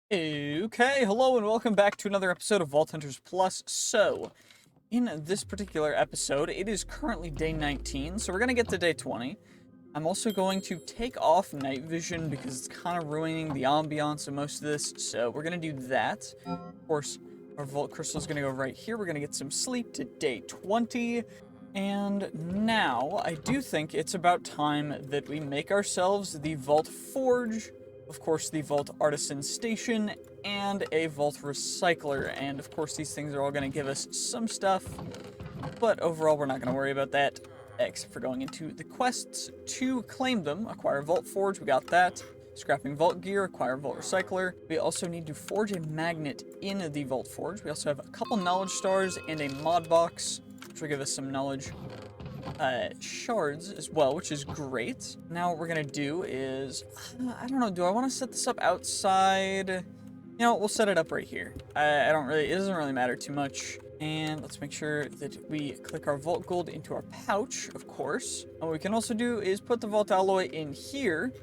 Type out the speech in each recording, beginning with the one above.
Okay, hello and welcome back to another episode of Vault Hunters Plus. So, in this particular episode, it is currently day 19, so we're going to get to day 20. I'm also going to take off night vision because it's kind of ruining the ambiance of most of this, so we're going to do that. Of course, our Vault Crystal is going to go right here. We're going to get some sleep to day 20. And now, I do think it's about time that we make ourselves the Vault Forge, of course the Vault Artisan Station, and a Vault Recycler. And of course these things are all going to give us some stuff, but overall we're not going to worry about that, except for going into the quests to claim them. Acquire Vault Forge, we got that. Scrapping Vault Gear, acquire Vault Recycler. We also need to forge a magnet in the Vault Forge. We also have a couple knowledge stars and a mod box, which will give us some knowledge shards as well, which is great. Now what we're gonna do is, I don't know, do I want to set this up outside? You know, we'll set it up right here. I don't really, it doesn't really matter too much. And let's make sure that we click our Vault Gold into our pouch, of course. And what we can also do is put the Vault Alloy in here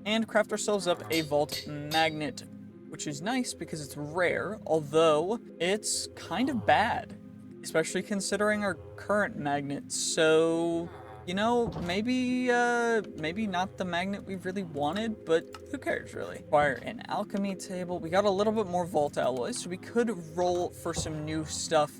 and craft ourselves up a Vault Magnet, which is nice because it's rare, although it's kind of bad, especially considering our current magnet. So, you know, maybe not the magnet we really wanted, but who cares, really? Acquire an alchemy table. We got a little bit more Vault Alloys, so we could roll for some new stuff,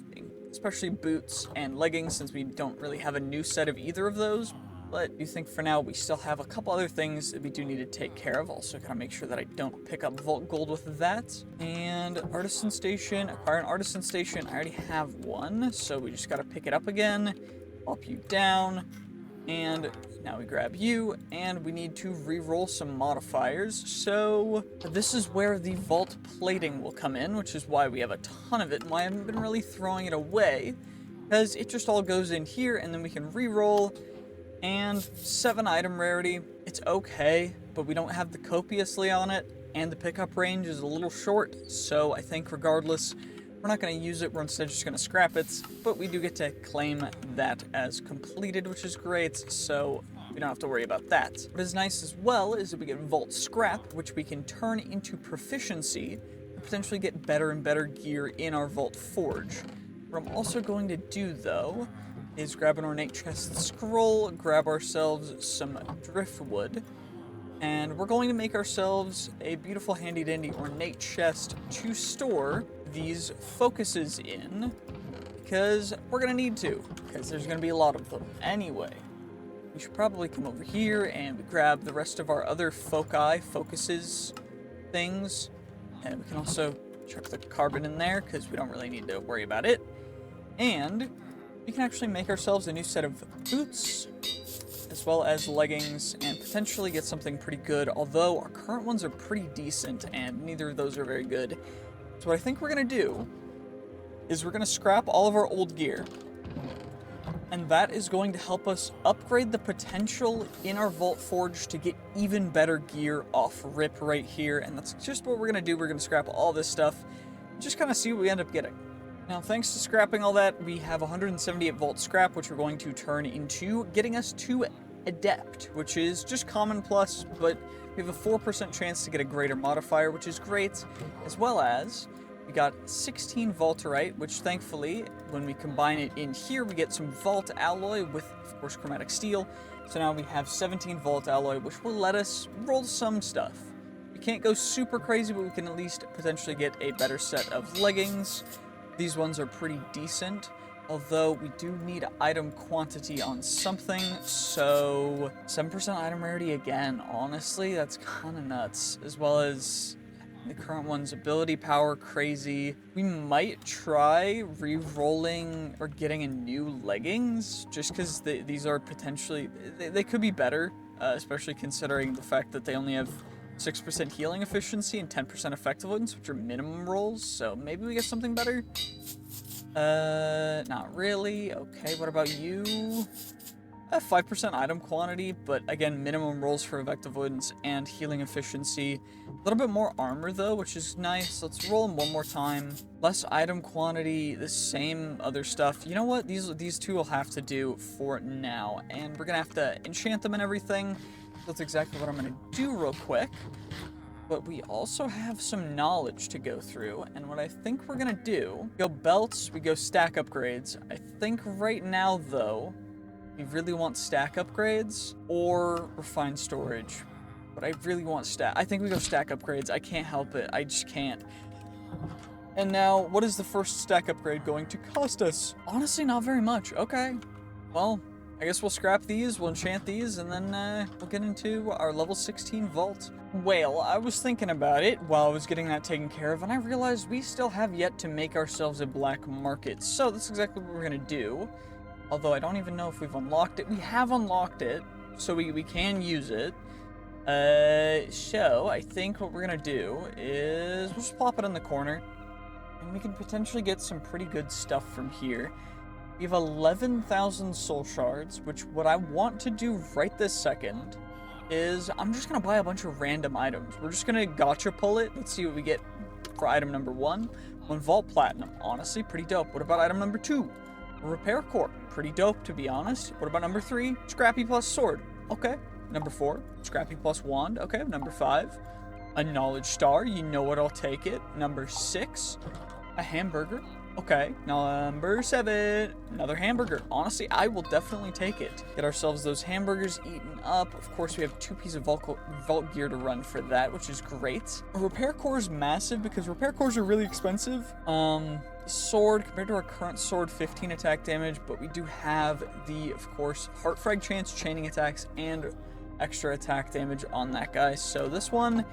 especially boots and leggings, since we don't really have a new set of either of those. But you think for now we still have a couple other things that we do need to take care of. Also, gotta make sure that I don't pick up Vault Gold with that. And Artisan Station, acquire an Artisan Station. I already have one, so we just gotta pick it up again, pop you down, and now we grab you, and we need to re-roll some modifiers. So this is where the Vault Plating will come in, which is why we have a ton of it, and why I haven't been really throwing it away, because it just all goes in here, and then we can re-roll. And 7 item rarity, it's okay, but we don't have the copiously on it, and the pickup range is a little short, so I think regardless, we're not going to use it, we're instead just going to scrap it, but we do get to claim that as completed, which is great, so we don't have to worry about that. What is nice as well is that we get Vault Scrap, which we can turn into proficiency, and potentially get better and better gear in our Vault Forge. What I'm also going to do, though, is grab an ornate chest scroll, grab ourselves some driftwood, and we're going to make ourselves a beautiful handy dandy ornate chest to store these focuses in, because we're gonna need to, because there's gonna be a lot of them. Anyway, we should probably come over here and grab the rest of our other focuses things, and we can also chuck the carbon in there because we don't really need to worry about it. And we can actually make ourselves a new set of boots, as well as leggings, and potentially get something pretty good, although our current ones are pretty decent, and neither of those are very good. So what I think we're going to do is we're going to scrap all of our old gear, and that is going to help us upgrade the potential in our Vault Forge to get even better gear off rip right here, and that's just what we're going to do. We're going to scrap all this stuff, just kind of see what we end up getting. Now, thanks to scrapping all that, we have 178 Vault Scrap, which we're going to turn into getting us to Adept, which is just Common Plus, but we have a 4% chance to get a greater modifier, which is great, as well as we got 16 Vaulterite, which thankfully, when we combine it in here, we get some Vault Alloy with, of course, Chromatic Steel. So now we have 17 Vault Alloy, which will let us roll some stuff. We can't go super crazy, but we can at least potentially get a better set of leggings. These ones are pretty decent, although we do need item quantity on something, so 7% item rarity again. Honestly, that's kind of nuts, as well as the current one's ability power crazy. We might try re-rolling or getting a new leggings, just because these are potentially, they could be better, especially considering the fact that they only have 6% healing efficiency and 10% effective ones, which are minimum rolls, so maybe we get something better? Not really. Okay, what about you? 5% item quantity, but again, minimum rolls for effective ones and healing efficiency. A little bit more armor, though, which is nice. Let's roll them one more time. Less item quantity, the same other stuff. You know what? These two will have to do for now, and we're gonna have to enchant them and everything. That's exactly what I'm gonna do real quick. But we also have some knowledge to go through, and what I think we're gonna do, go belts, we go stack upgrades. I think right now, though, we really want stack upgrades or refined storage. But I really want stack. I think we go stack upgrades. I can't help it. I just can't. And now, what is the first stack upgrade going to cost us? Honestly, not very much. Okay. Well, I guess we'll scrap these, we'll enchant these, and then we'll get into our level 16 vault. Well, I was thinking about it while I was getting that taken care of, and I realized we still have yet to make ourselves a black market. So that's exactly what we're gonna do. Although I don't even know if we've unlocked it. We have unlocked it, so we can use it. So I think what we're gonna do is we'll just plop it in the corner, and we can potentially get some pretty good stuff from here. We have 11,000 soul shards, which what I want to do right this second is I'm just gonna buy a bunch of random items. We're just gonna gotcha pull it. Let's see what we get for item number 1. One vault platinum, honestly, pretty dope. What about item number 2? A repair core, pretty dope to be honest. What about number 3? Scrappy plus sword, okay. Number 4, scrappy plus wand, okay. Number 5, a knowledge star, you know what, I'll take it. Number 6, a hamburger, okay. Number 7, another hamburger. Honestly, I will definitely take it. Get ourselves those hamburgers eaten up. Of course, we have 2 pieces of vault gear to run for that, which is great. A repair core is massive because repair cores are really expensive. Sword, compared to our current sword, 15 attack damage, but we do have the, of course, heart frag chance, chaining attacks, and extra attack damage on that guy. So this one,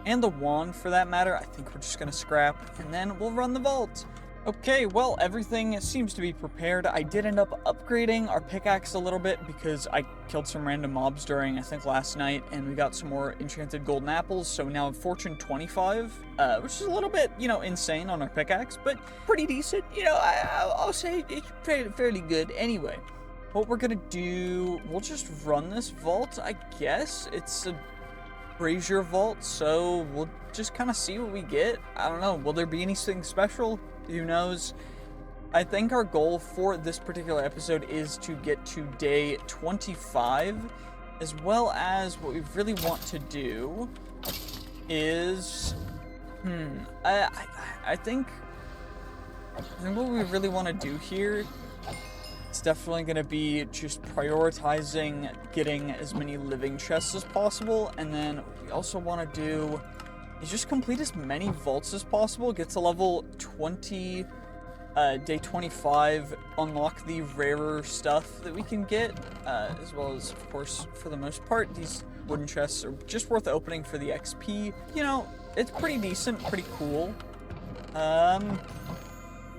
and the wand for that matter, I think we're just gonna scrap, and then we'll run the vault. Okay, well, everything seems to be prepared. I did end up upgrading our pickaxe a little bit because I killed some random mobs during, I think, last night, and we got some more enchanted golden apples, so we now have Fortune 25, which is a little bit, you know, insane on our pickaxe, but pretty decent. You know, I'll say it's fairly good. Anyway, what we're gonna do, we'll just run this vault, I guess. It's a crazier vault, so we'll just kind of see what we get. I don't know, will there be anything special? Who knows? I think our goal for this particular episode is to get to day 25, as well as what we really want to do is, I think what we really want to do here is definitely going to be just prioritizing getting as many living chests as possible, and then what we also want to do is just complete as many vaults as possible, get to level 20, day 25, unlock the rarer stuff that we can get, as well as, of course, for the most part, these wooden chests are just worth opening for the XP. You know, it's pretty decent, pretty cool. I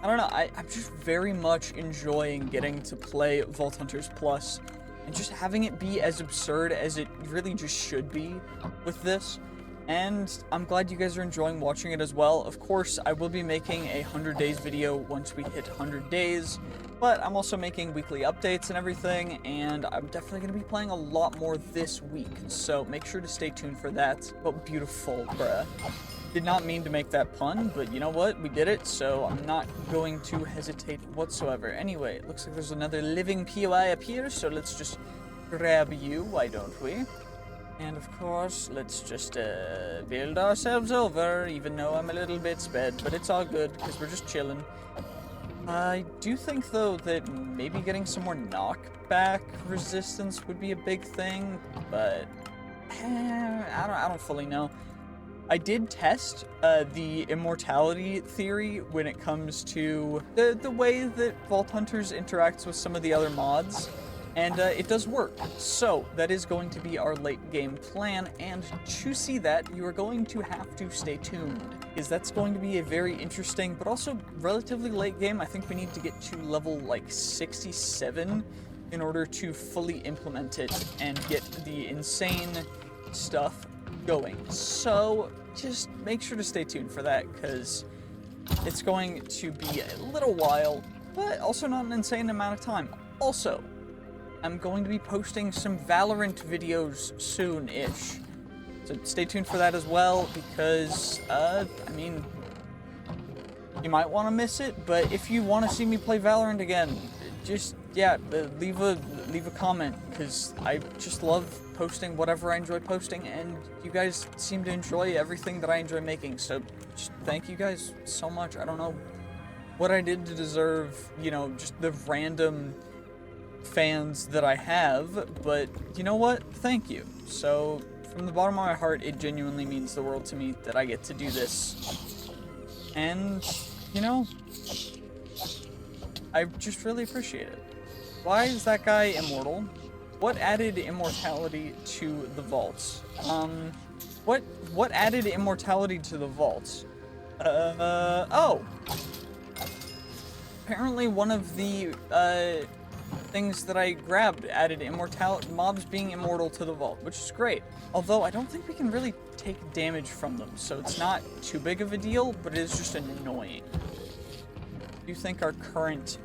don't know, I'm just very much enjoying getting to play Vault Hunters Plus, and just having it be as absurd as it really just should be with this. And I'm glad you guys are enjoying watching it as well. Of course, I will be making a 100 days video once we hit 100 days, but I'm also making weekly updates and everything, and I'm definitely going to be playing a lot more this week, so make sure to stay tuned for that. But beautiful, bruh. Did not mean to make that pun, but you know what? We did it, so I'm not going to hesitate whatsoever. Anyway, it looks like there's another living POI up here, so let's just grab you, why don't we? And of course, let's just build ourselves over, even though I'm a little bit sped, but it's all good, because we're just chilling. I do think, though, that maybe getting some more knockback resistance would be a big thing, but I don't fully know. I did test the immortality theory when it comes to the way that Vault Hunters interacts with some of the other mods, and it does work. So that is going to be our late game plan, and to see that, you are going to have to stay tuned, because that's going to be a very interesting but also relatively late game. I think we need to get to level like 67 in order to fully implement it and get the insane stuff going. So just make sure to stay tuned for that, because it's going to be a little while, but also not an insane amount of time. Also, I'm going to be posting some Valorant videos soon-ish, so stay tuned for that as well, because, I mean, you might want to miss it, but if you want to see me play Valorant again, yeah, leave a comment, because I just love posting whatever I enjoy posting, and you guys seem to enjoy everything that I enjoy making, so just thank you guys so much. I don't know what I did to deserve, just the random fans that I have, but you know what? Thank you. So, from the bottom of my heart, it genuinely means the world to me that I get to do this. And, I just really appreciate it. Why is that guy immortal? What added immortality to the vaults? What added immortality to the vaults? Oh! Apparently one of the, things that I grabbed added mobs being immortal to the vault, which is great. Although I don't think we can really take damage from them, so it's not too big of a deal, but it is just annoying. I do think our current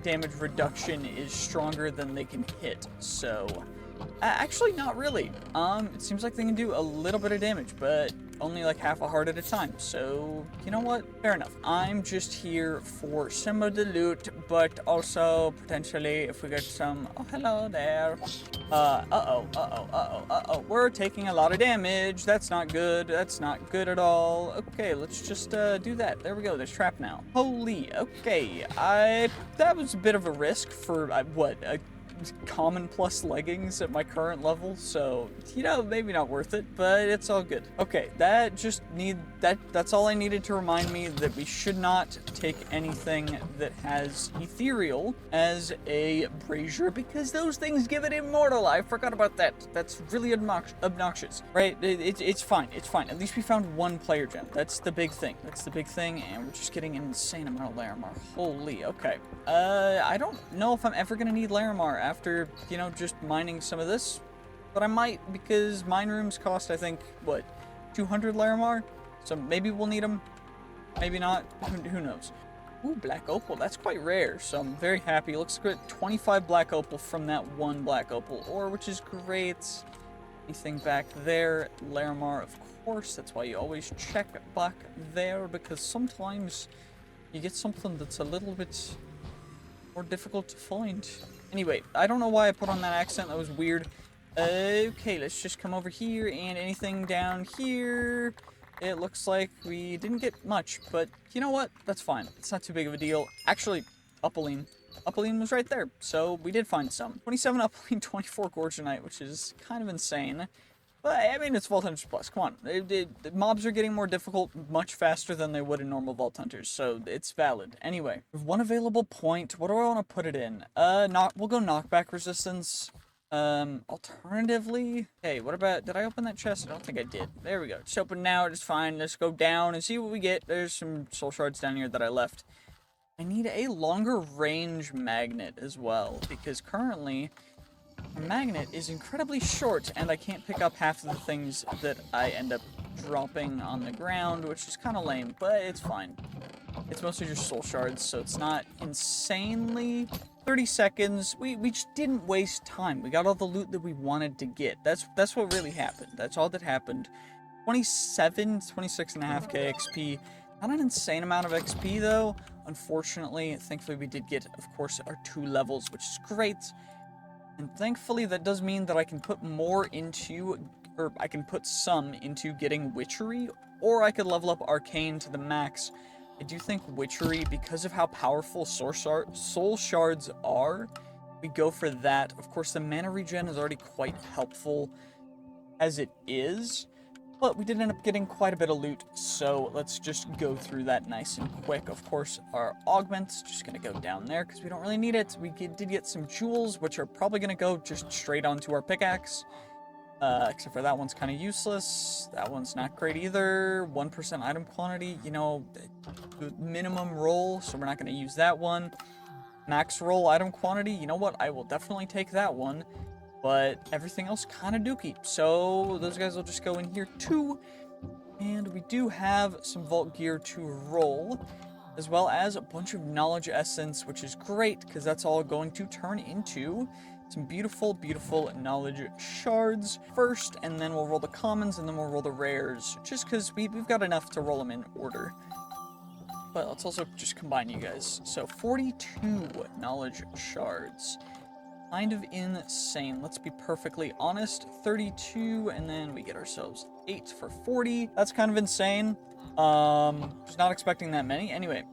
damage reduction is stronger than they can hit, so actually not really. It seems like they can do a little bit of damage, but only like half a heart at a time, so you know what? Fair enough. I'm just here for some of the loot, but also potentially if we get some... Oh, hello there. We're taking a lot of damage. That's not good. That's not good at all. Okay, let's just do that. There we go. There's trap now. Holy, okay. That was a bit of a risk for, common plus leggings at my current level, so maybe not worth it, but it's all good. Okay, that's all I needed to remind me that we should not take anything that has ethereal as a brazier, because those things give it immortal. I forgot about that. That's really obnoxious, right? It's fine. At least we found one player gem. That's the big thing, and we're just getting an insane amount of Larimar. Holy, okay. I don't know if I'm ever gonna need Larimar after, just mining some of this, but I might, because mine rooms cost, I think, 200 Larimar? So maybe we'll need them, maybe not, who knows. Ooh, black opal, that's quite rare, so I'm very happy. Looks good. 25 black opal from that one black opal ore, which is great. Anything back there? Larimar, of course, that's why you always check back there, because sometimes you get something that's a little bit more difficult to find. Anyway, I don't know why I put on that accent, that was weird. Okay, let's just come over here, and anything down here, it looks like we didn't get much, but you know what? That's fine. It's not too big of a deal. Actually, Upaline. Upaline was right there, so we did find some. 27 Upaline, 24 Gorgonite, which is kind of insane. But, I mean, it's Vault Hunters Plus. Come on. The mobs are getting more difficult much faster than they would in normal Vault Hunters, so it's valid. Anyway, we have one available point. What do I want to put it in? We'll go knockback resistance. Alternatively... Hey, what about... Did I open that chest? I don't think I did. There we go. Just open now. It's fine. Let's go down and see what we get. There's some soul shards down here that I left. I need a longer range magnet as well, because currently... a magnet is incredibly short, and I can't pick up half of the things that I end up dropping on the ground, which is kind of lame, but it's fine. It's mostly just soul shards, so it's not insanely... 30 seconds. We just didn't waste time. We got all the loot that we wanted to get. That's what really happened. That's all that happened. 26.5k XP. Not an insane amount of XP, though. Unfortunately, thankfully, we did get, of course, our 2 levels, which is great. And thankfully, that does mean that I can put more into, or I can put some into getting Witchery, or I could level up Arcane to the max. I do think Witchery, because of how powerful soul shards are, we go for that. Of course, the mana regen is already quite helpful as it is, but we did end up getting quite a bit of loot, so let's just go through that nice and quick. Of course, our augment's just going to go down there because we don't really need it. We did get some jewels, which are probably going to go just straight onto our pickaxe, except for that one's kind of useless. That one's not great either. 1% item quantity, minimum roll, so we're not going to use that one. Max roll item quantity, you know what? I will definitely take that one. But everything else kind of dookie. So those guys will just go in here too. And we do have some vault gear to roll, as well as a bunch of knowledge essence, which is great because that's all going to turn into some beautiful, beautiful knowledge shards first, and then we'll roll the commons, and then we'll roll the rares, just because we've got enough to roll them in order. but let's also just combine you guys. So 42 knowledge shards. Kind of insane. Let's be perfectly honest. 32, and then we get ourselves 8 for 40. That's kind of insane. Just not expecting that many. Anyway,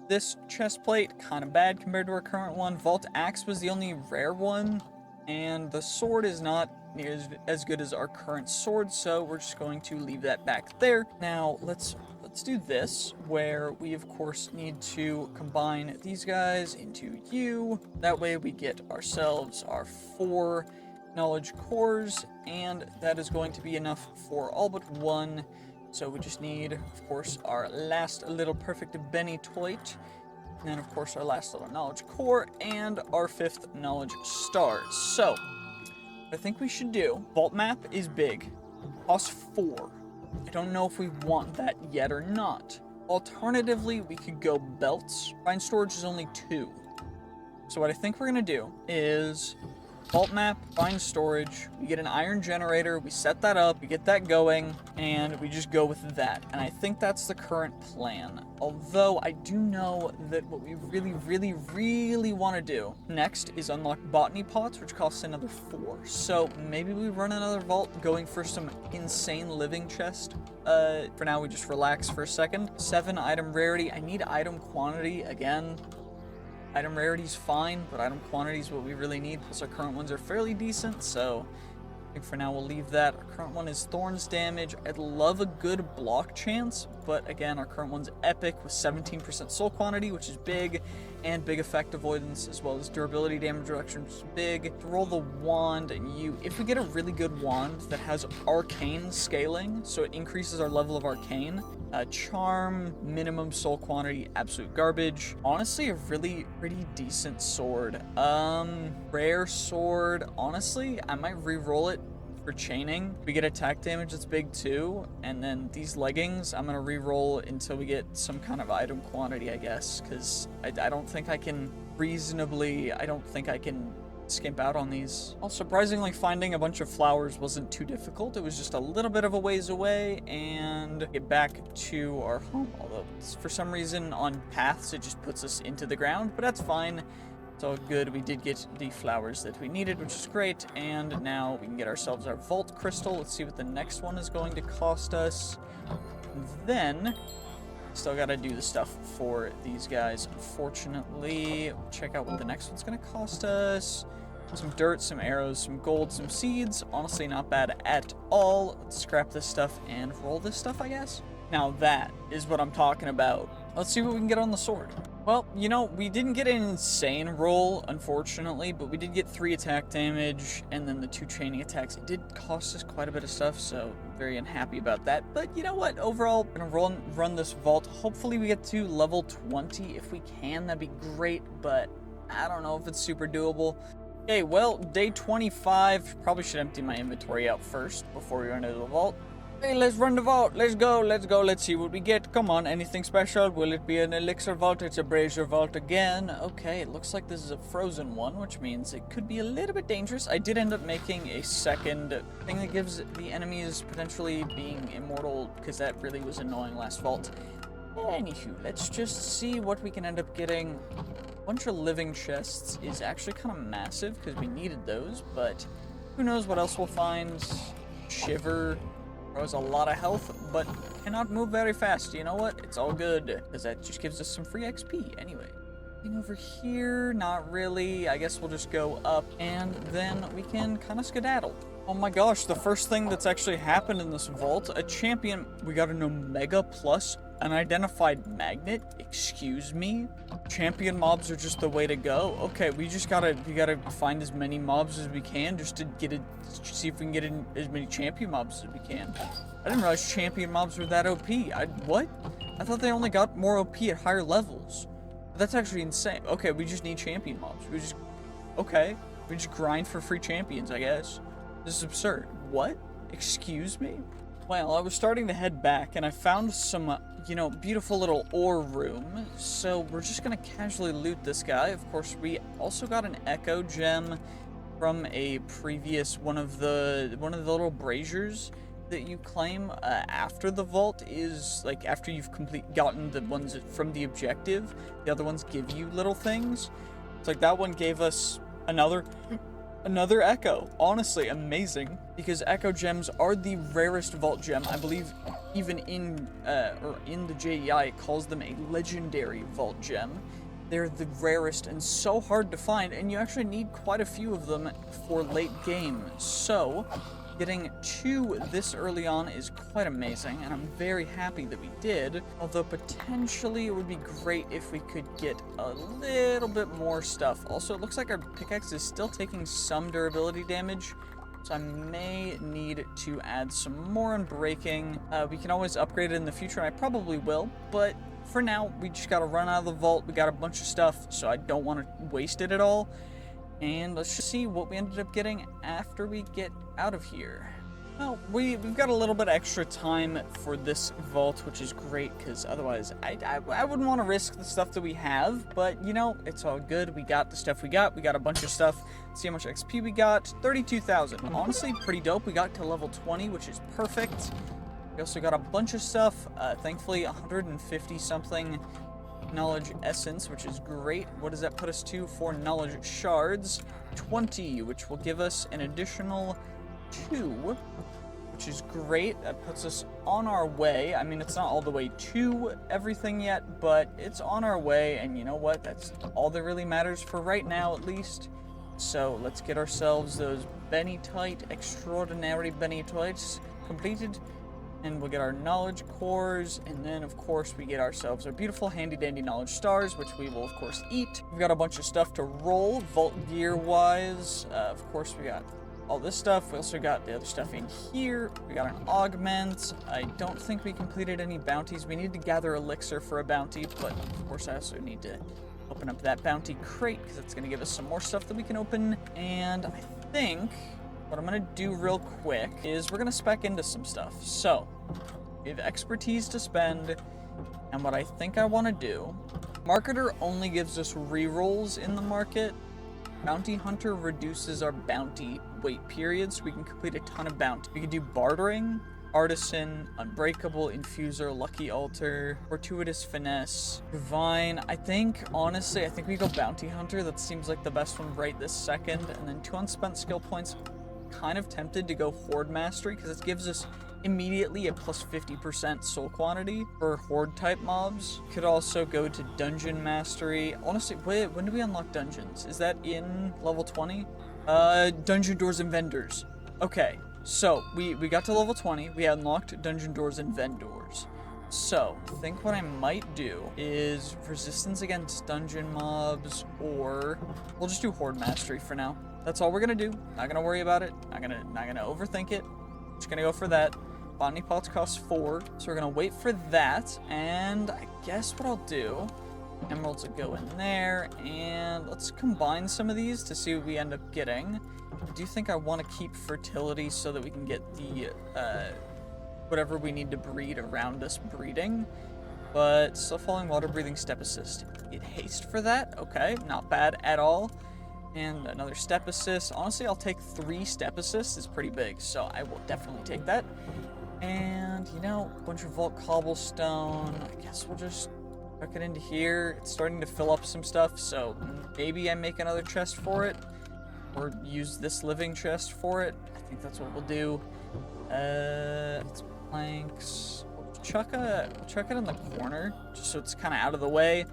this chest plate, kind of bad compared to our current one. Vault axe was the only rare one, and the sword is not near as good as our current sword, so we're just going to leave that back there. Now, let's do this, where we of course need to combine these guys into you. That way we get ourselves our 4 knowledge cores, and that is going to be enough for all but one. So we just need, of course, our last little perfect Benny Toit, and then of course our last little knowledge core, and our 5th knowledge stars. So I think we should do, vault map is big, costs 4. I don't know if we want that yet or not. Alternatively, we could go belts. Fine storage is only 2. So what I think we're gonna do is vault map, fine storage, we get an iron generator, we set that up, we get that going, and we just go with that. And I think that's the current plan. Although I do know that what we really want to do next is unlock botany pots, which costs another 4. So maybe we run another vault going for some insane living chest. For now, we just relax for a second. 7 item rarity. I need item quantity again. Item rarity's fine, but item quantity is what we really need. Plus our current ones are fairly decent, so I think for now we'll leave that. Our current one is thorns damage. I'd love a good block chance, but again, our current one's epic with 17% soul quantity, which is big, and big effect avoidance, as well as durability damage reduction, which is big. To roll the wand, and if we get a really good wand that has arcane scaling, so it increases our level of arcane, charm, minimum soul quantity, absolute garbage. Honestly, a really pretty decent sword. Rare sword. Honestly, I might re-roll it for chaining. We get attack damage that's big too, and then these leggings I'm gonna re-roll until we get some kind of item quantity, I guess, because I don't think I can skimp out on these. Well, surprisingly, finding a bunch of flowers wasn't too difficult. It was just a little bit of a ways away and get back to our home, although for some reason on paths it just puts us into the ground, but that's fine. It's all good. We did get the flowers that we needed, which is great, and now we can get ourselves our vault crystal. Let's see what the next one is going to cost us. And then still gotta do the stuff for these guys. Unfortunately, check out what the next one's gonna cost us. Some dirt, some arrows, some gold, some seeds. Honestly, not bad at all. Let's scrap this stuff and roll this stuff, I guess. Now that is what I'm talking about. Let's see what we can get on the sword. Well, you know, we didn't get an insane roll, unfortunately, but we did get 3 attack damage, and then the 2 chaining attacks. It did cost us quite a bit of stuff, so very unhappy about that. But you know what? Overall, I'm gonna run this vault. Hopefully we get to level 20. If we can, that'd be great, but I don't know if it's super doable. Okay, well, day 25. Probably should empty my inventory out first before we run into the vault. Hey, let's run the vault. Let's go. Let's see what we get. Come on, anything special? Will it be an elixir vault? It's a brazier vault again. Okay, it looks like this is a frozen one, which means it could be a little bit dangerous. I did end up making a second thing that gives the enemies potentially being immortal, because that really was annoying last vault. Anywho, let's just see what we can end up getting. A bunch of living chests is actually kind of massive, because we needed those, but who knows what else we'll find. Shiver throws a lot of health, but cannot move very fast. You know what? It's all good, because that just gives us some free XP anyway. Anything over here? Not really. I guess we'll just go up, and then we can kind of skedaddle. Oh my gosh, the first thing that's actually happened in this vault, a champion. We got an Omega plus unidentified magnet. Excuse me? Champion mobs are just the way to go. Okay, we gotta find as many mobs as we can just to see if we can get in as many champion mobs as we can. I didn't realize champion mobs were that OP. What? I thought they only got more OP at higher levels. That's actually insane. Okay, we just need champion mobs. We just grind for free champions, I guess. This is absurd. What? Excuse me? Well, I was starting to head back, and I found some, beautiful little ore room. So we're just gonna casually loot this guy. Of course, we also got an echo gem from a previous one of the little braziers. that you claim after the vault is, like, after you've gotten the ones from the objective, the other ones give you little things. It's like that one gave us another echo. Honestly, amazing, because echo gems are the rarest vault gem. I believe even in the JEI it calls them a legendary vault gem. They're the rarest and so hard to find, and you actually need quite a few of them for late game. So getting 2 this early on is quite amazing, and I'm very happy that we did. Although potentially it would be great if we could get a little bit more stuff. Also, it looks like our pickaxe is still taking some durability damage, so I may need to add some more unbreaking. We can always upgrade it in the future, and I probably will, but for now, we just gotta run out of the vault. We got a bunch of stuff, so I don't want to waste it at all. And let's just see what we ended up getting after we get out of here. Well, we've got a little bit extra time for this vault, which is great, because otherwise I wouldn't want to risk the stuff that we have, but, you know, it's all good. We got the stuff we got. We got a bunch of stuff. Let's see how much XP we got. 32,000. Honestly, pretty dope. We got to level 20, which is perfect. We also got a bunch of stuff. Thankfully, 150 something knowledge essence, which is great. What does that put us to for knowledge shards? 20, which will give us an additional 2, which is great. That puts us on our way. I mean, it's not all the way to everything yet, but it's on our way, and you know what? That's all that really matters for right now, at least. So let's get ourselves those Bennytite, extraordinary Bennytites completed. And we'll get our knowledge cores, and then of course we get ourselves our beautiful handy dandy knowledge stars, which we will of course eat. We've got a bunch of stuff to roll, vault gear wise. Of course we got all this stuff. We also got the other stuff in here. We got an augment. I don't think we completed any bounties. We need to gather elixir for a bounty, but of course I also need to open up that bounty crate, because it's going to give us some more stuff that we can open. And I think what I'm going to do real quick is we're going to spec into some stuff. So, we have expertise to spend, and what I think I want to do, Marketer only gives us rerolls in the market. Bounty Hunter reduces our bounty wait period, so we can complete a ton of bounty. We can do Bartering, Artisan, Unbreakable, Infuser, Lucky Altar, Fortuitous Finesse, Divine. Honestly, I think we go Bounty Hunter. That seems like the best one right this second. And then 2 unspent skill points. Kind of tempted to go Horde Mastery, because it gives us immediately a plus 50% soul quantity for Horde type mobs. Could also go to Dungeon Mastery. Honestly, wait, when do we unlock dungeons? Is that in level 20? Dungeon Doors and Vendors. Okay, so we got to level 20. We unlocked Dungeon Doors and Vendors. So, I think what I might do is resistance against dungeon mobs, or we'll just do Horde Mastery for now. That's all we're gonna do. Not gonna worry about it. Not gonna overthink it. Just gonna go for that. Botany pots cost 4, so we're gonna wait for that. And I guess what I'll do, emeralds will go in there, and let's combine some of these to see what we end up getting. I do think I want to keep fertility so that we can get the whatever we need to breed around us breeding. But still falling water breathing step assist. Get haste for that. Okay, not bad at all. And another step assist. Honestly, I'll take 3 step assists. It's pretty big, so I will definitely take that. And, you know, a bunch of vault cobblestone. I guess we'll just tuck it into here. It's starting to fill up some stuff, so maybe I make another chest for it. Or use this living chest for it. I think that's what we'll do. It's planks. We'll chuck it in the corner, just so it's kind of out of the way.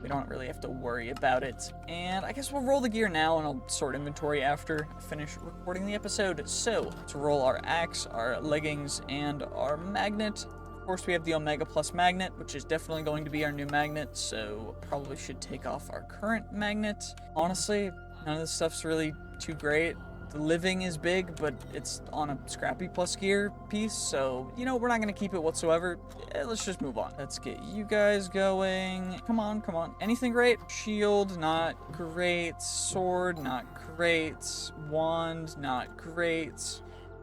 We don't really have to worry about it. And I guess we'll roll the gear now, and I'll sort inventory after I finish recording the episode. So, to roll our axe, our leggings, and our magnet. Of course, we have the Omega Plus magnet, which is definitely going to be our new magnet, so probably should take off our current magnet. Honestly, none of this stuff's really too great. The living is big, but it's on a scrappy plus gear piece, so, you know, we're not going to keep it whatsoever. Let's just move on. Let's get you guys going. Come on, come on. Anything great? Shield, not great. Sword, not great. Wand, not great.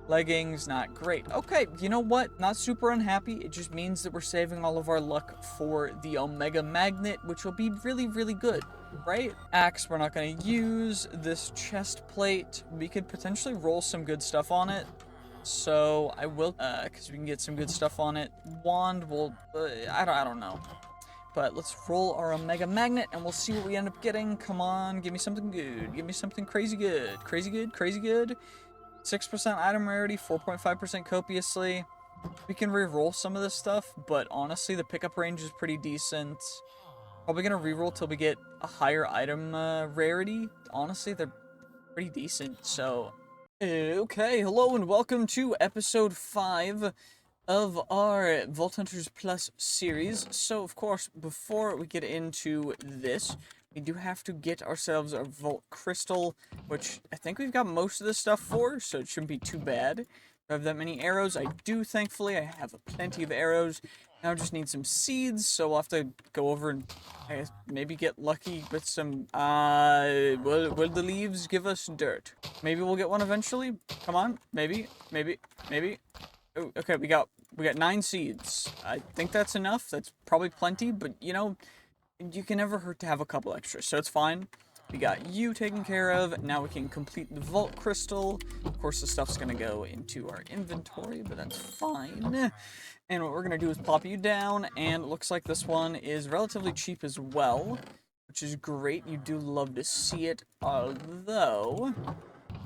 Leggings, not great. Okay, you know what? Not super unhappy. It just means that we're saving all of our luck for the Omega Magnet, which will be really, really good, right? Axe, we're not going to use. This chest plate, we could potentially roll some good stuff on it. so I will, because we can get some good stuff on it. Wand will, I don't know. But let's roll our Omega Magnet, and we'll see what we end up getting. Come on, give me something good. Give me something crazy good. Crazy good, crazy good. 6% item rarity, 4.5% copiously. We can re-roll some of this stuff, but honestly, the pickup range is pretty decent. Probably gonna re-roll till we get a higher item rarity. Honestly, they're pretty decent, so... Okay, hello and welcome to episode 5 of our Vault Hunters Plus series. So, of course, before we get into this, we do have to get ourselves a Vault Crystal, which I think we've got most of the stuff for, so it shouldn't be too bad. I have that many arrows. I do, thankfully. I have plenty of arrows. Now I just need some seeds, so we'll have to go over and I guess maybe get lucky with some, will the leaves give us dirt? Maybe we'll get one eventually. Come on, maybe. Oh, okay, we got 9 seeds. I think that's enough. That's probably plenty, but you know, you can never hurt to have a couple extras, so it's fine. We got you taken care of. Now we can complete the Vault Crystal. Of course, the stuff's gonna go into our inventory, but that's fine. And what we're gonna do is pop you down, and it looks like this one is relatively cheap as well, which is great. You do love to see it, although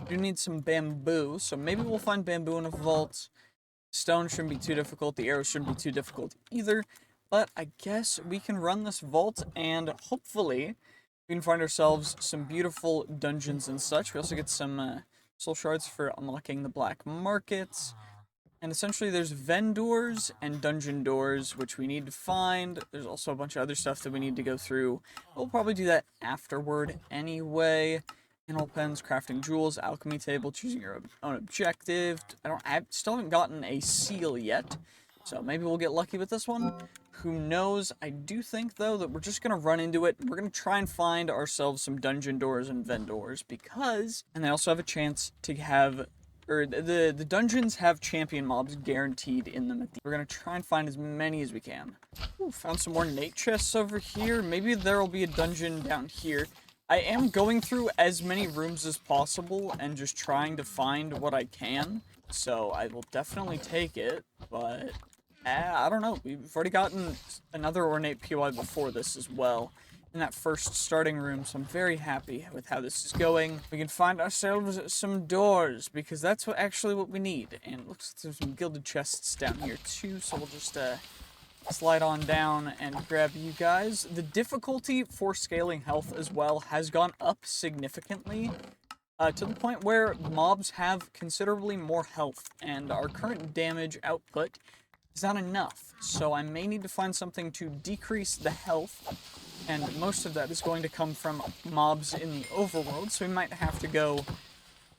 you need some bamboo, so maybe we'll find bamboo in a vault. Stone shouldn't be too difficult. The arrows shouldn't be too difficult either. But I guess we can run this vault, and hopefully we can find ourselves some beautiful dungeons and such. We also get some soul shards for unlocking the black markets. And essentially there's vendors and dungeon doors, which we need to find. There's also a bunch of other stuff that we need to go through. We'll probably do that afterward anyway. Animal pens, crafting jewels, alchemy table, choosing your own objective. I still haven't gotten a seal yet, so maybe we'll get lucky with this one. Who knows? I do think, though, that we're just going to run into it. We're going to try and find ourselves some dungeon doors and vendors because... And they also have a chance to have... Or the dungeons have champion mobs guaranteed in them. We're going to try and find as many as we can. Ooh, found some more nate chests over here. Maybe there will be a dungeon down here. I am going through as many rooms as possible and just trying to find what I can. So I will definitely take it, but... I don't know. We've already gotten another ornate POI before this as well in that first starting room, so I'm very happy with how this is going. We can find ourselves some doors because that's what we need. And it looks like there's some gilded chests down here too, so we'll just slide on down and grab you guys. The difficulty for scaling health as well has gone up significantly. To the point where mobs have considerably more health, and our current damage output is not enough, so I may need to find something to decrease the health, and most of that is going to come from mobs in the overworld, so we might have to go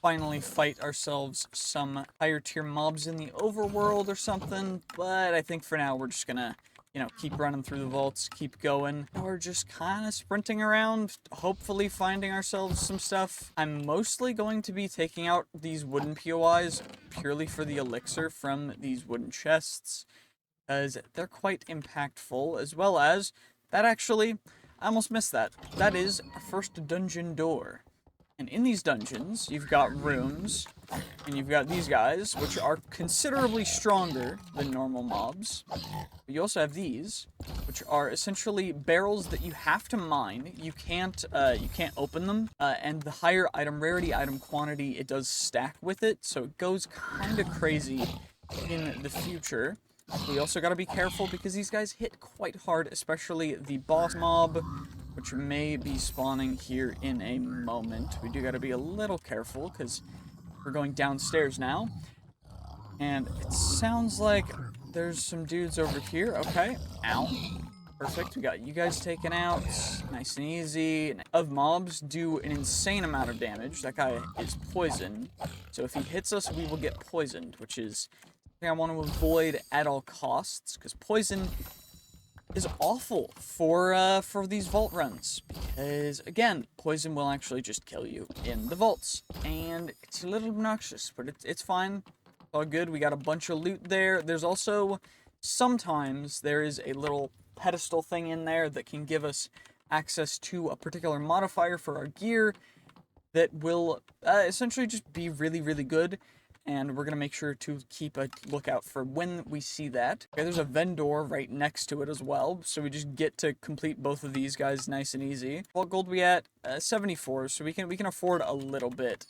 finally fight ourselves some higher tier mobs in the overworld or something, but I think for now we're just gonna, you know, keep running through the vaults, keep going. We're just kind of sprinting around, hopefully finding ourselves some stuff. I'm mostly going to be taking out these wooden POIs purely for the elixir from these wooden chests, because they're quite impactful, as well as, that actually, I almost missed that. That is our first dungeon door. And in these dungeons, you've got rooms, and you've got these guys, which are considerably stronger than normal mobs. But you also have these, which are essentially barrels that you have to mine. You can't open them, and the higher item rarity, item quantity, it does stack with it, so it goes kind of crazy in the future. We also gotta be careful because these guys hit quite hard, especially the boss mob, which may be spawning here in a moment. We do gotta be a little careful because we're going downstairs now. And it sounds like there's some dudes over here. Okay. Ow. Perfect. We got you guys taken out. Nice and easy. Of mobs do an insane amount of damage. That guy is poison. So if he hits us, we will get poisoned, which is something I want to avoid at all costs, because poison is awful for these vault runs, because again, poison will actually just kill you in the vaults, and it's a little obnoxious, but it's fine. It's all good. We got a bunch of loot there. There's also sometimes there is a little pedestal thing in there that can give us access to a particular modifier for our gear that will essentially just be really, really good. and we're gonna make sure to keep a lookout for when we see that. Okay, there's a vendor right next to it as well, so we just get to complete both of these guys nice and easy. What gold we at? 74, so we can afford a little bit.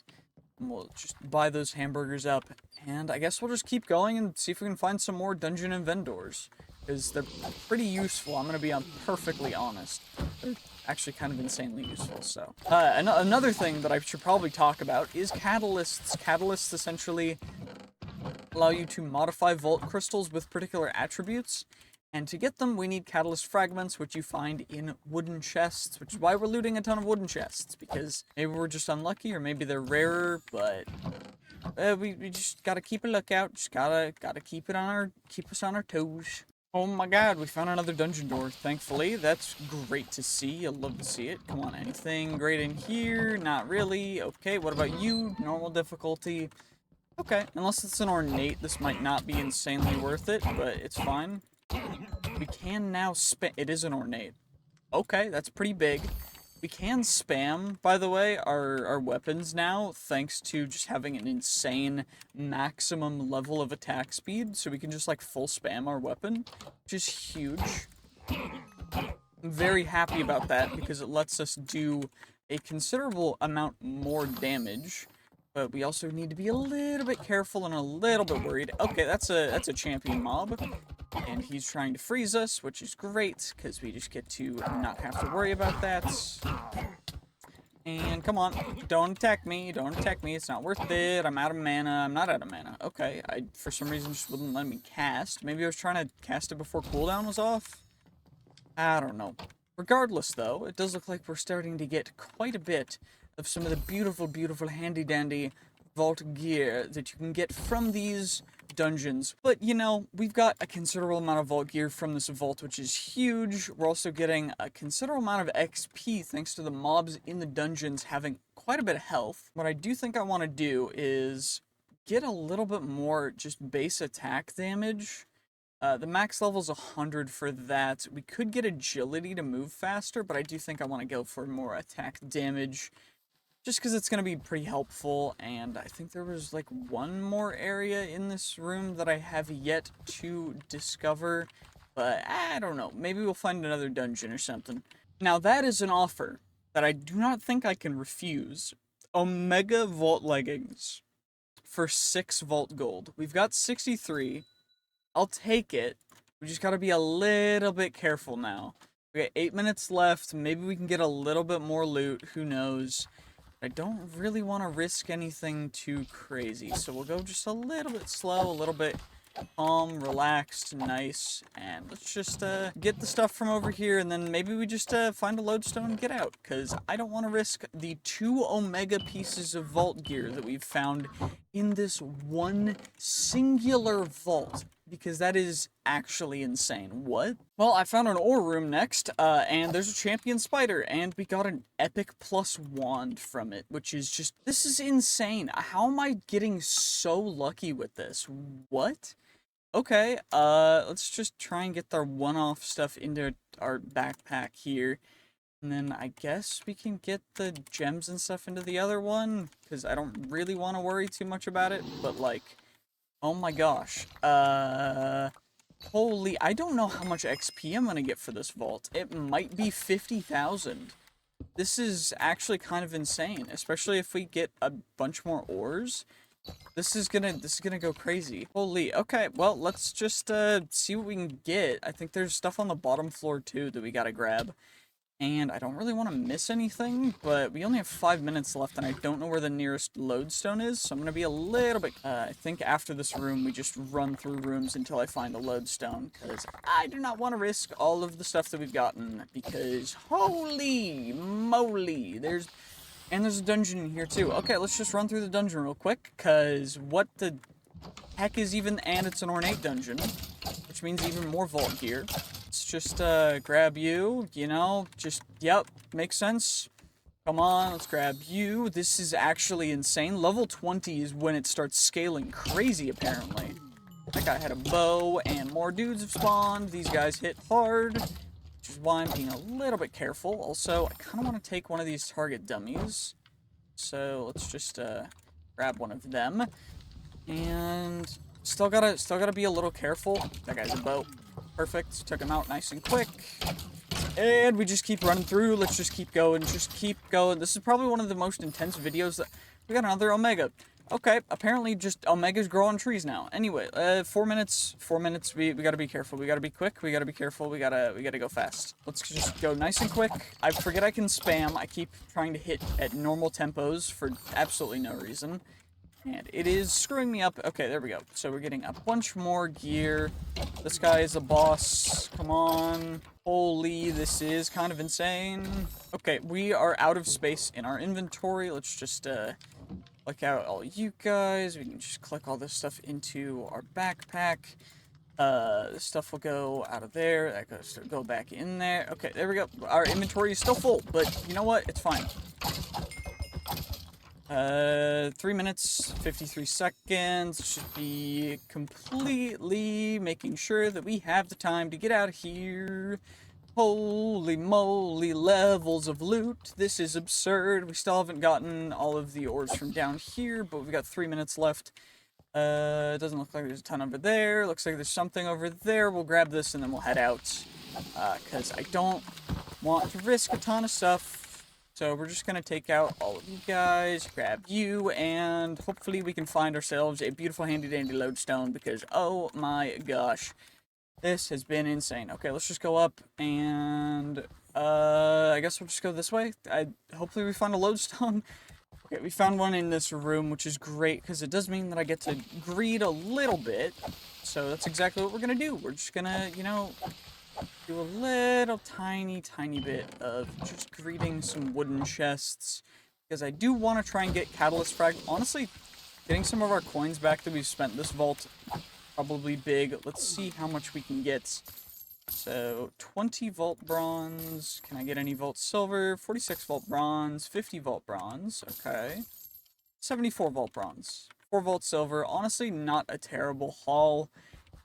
And we'll just buy those hamburgers up, and I guess we'll just keep going and see if we can find some more dungeon and vendors, because they're pretty useful. I'm gonna be perfectly honest. They're actually kind of insanely useful. So another thing that I should probably talk about is catalysts. Catalysts essentially allow you to modify vault crystals with particular attributes, and to get them we need catalyst fragments, which you find in wooden chests, which is why we're looting a ton of wooden chests, because maybe we're just unlucky or maybe they're rarer, but we just gotta keep a lookout. Just gotta keep us on our toes. Oh my god, we found another dungeon door, thankfully. That's great to see. I love to see it. Come on, anything great in here? Not really. Okay, what about you? Normal difficulty. Okay, unless it's an ornate, this might not be insanely worth it, but it's fine. We can now spam. It is an ornate. Okay, that's pretty big. We can spam, by the way, our weapons now, thanks to just having an insane maximum level of attack speed, so we can just, like, full spam our weapon, which is huge. I'm very happy about that, because it lets us do a considerable amount more damage, but we also need to be a little bit careful and a little bit worried. Okay, that's a champion mob. And he's trying to freeze us, which is great, because we just get to not have to worry about that. And come on, don't attack me, it's not worth it, I'm out of mana, I'm not out of mana. Okay, for some reason just wouldn't let me cast. Maybe I was trying to cast it before cooldown was off? I don't know. Regardless, though, it does look like we're starting to get quite a bit of some of the beautiful, beautiful handy-dandy vault gear that you can get from these dungeons. But, you know, we've got a considerable amount of vault gear from this vault, which is huge. We're also getting a considerable amount of XP thanks to the mobs in the dungeons having quite a bit of health. What I do think I want to do is get a little bit more just base attack damage. The max level is 100 for that. We could get agility to move faster, but I do think I want to go for more attack damage, just because it's going to be pretty helpful. And I think there was like one more area in this room that I have yet to discover, but I don't know. Maybe we'll find another dungeon or something. Now that is an offer that I do not think I can refuse. Omega Vault Leggings for 6 Vault Gold. We've got 63. I'll take it. We just gotta be a little bit careful now. We got 8 minutes left. Maybe we can get a little bit more loot. Who knows? I don't really want to risk anything too crazy. So we'll go just a little bit slow, a little bit calm, relaxed, nice. And let's just get the stuff from over here. And then maybe we just find a lodestone and get out. Because I don't want to risk the 2 Omega pieces of vault gear that we've found in this one singular vault, because that is actually insane. What? Well, I found an ore room next, and there's a champion spider, and we got an epic plus wand from it, which is just, this is insane. How am I getting so lucky with this? What? Okay, let's just try and get our one-off stuff into our backpack here. And then I guess we can get the gems and stuff into the other one, because I don't really want to worry too much about it, but like, oh my gosh, holy, I don't know how much XP I'm gonna get for this vault. It might be 50,000. This is actually kind of insane, especially if we get a bunch more ores. This is gonna go crazy. Holy, okay, well, let's just, see what we can get. I think there's stuff on the bottom floor, too, that we gotta grab. And I don't really want to miss anything, but we only have 5 minutes left, and I don't know where the nearest lodestone is, so I'm going to be a little bit... I think after this room, we just run through rooms until I find a lodestone, because I do not want to risk all of the stuff that we've gotten, because holy moly, there's a dungeon in here, too. Okay, let's just run through the dungeon real quick, because what the heck is even... And it's an ornate dungeon, which means even more vault gear. Let's just, grab you, you know, just, yep, makes sense. Come on, let's grab you. This is actually insane. Level 20 is when it starts scaling crazy, apparently. That guy had a bow, and more dudes have spawned. These guys hit hard, which is why I'm being a little bit careful. Also, I kind of want to take one of these target dummies. So, let's just, grab one of them. And still gotta be a little careful. That guy's a boat. Perfect. Took him out nice and quick. And we just keep running through. Let's just keep going. Just keep going. This is probably one of the most intense videos that... We got another Omega. Okay, apparently just Omegas grow on trees now. Anyway, 4 minutes. 4 minutes. We gotta be careful. We gotta be quick. We gotta be careful. We gotta go fast. Let's just go nice and quick. I forget I can spam. I keep trying to hit at normal tempos for absolutely no reason. And it is screwing me up. Okay, there we go. So we're getting a bunch more gear. This guy is a boss. Come on. Holy, this is kind of insane. Okay, we are out of space in our inventory. Let's just, click out all you guys. We can just click all this stuff into our backpack. This stuff will go out of there. That goes to go back in there. Okay, there we go. Our inventory is still full, but you know what? It's fine. 3 minutes, 53 seconds. Should be completely making sure that we have the time to get out of here. Holy moly, levels of loot. This is absurd. We still haven't gotten all of the ores from down here, but we've got 3 minutes left. It doesn't look like there's a ton over there. Looks like there's something over there. We'll grab this and then we'll head out. Because I don't want to risk a ton of stuff. So we're just going to take out all of you guys, grab you, and hopefully we can find ourselves a beautiful handy-dandy lodestone because, oh my gosh, this has been insane. Okay, let's just go up, and I guess we'll just go this way. Hopefully we find a lodestone. Okay, we found one in this room, which is great because it does mean that I get to greed a little bit. So that's exactly what we're going to do. We're just going to, you know... do a little tiny bit of just greeting some wooden chests because I do want to try and get catalyst frag. Honestly, getting some of our coins back that we've spent this vault probably big. Let's see how much we can get. So 20 vault bronze. Can I get any vault silver? 46 vault bronze, 50 vault bronze. Okay. 74 vault bronze, 4 vault silver. Honestly, not a terrible haul.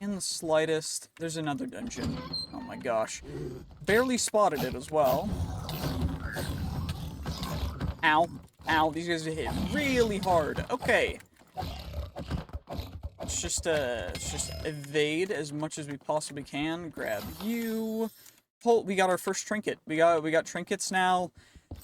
In the slightest. There's another dungeon. Oh my gosh. Barely spotted it as well. Ow. Ow. These guys are hit really hard. Okay. Let's just evade as much as we possibly can. Grab you. Oh, we got our first trinket. We got trinkets now.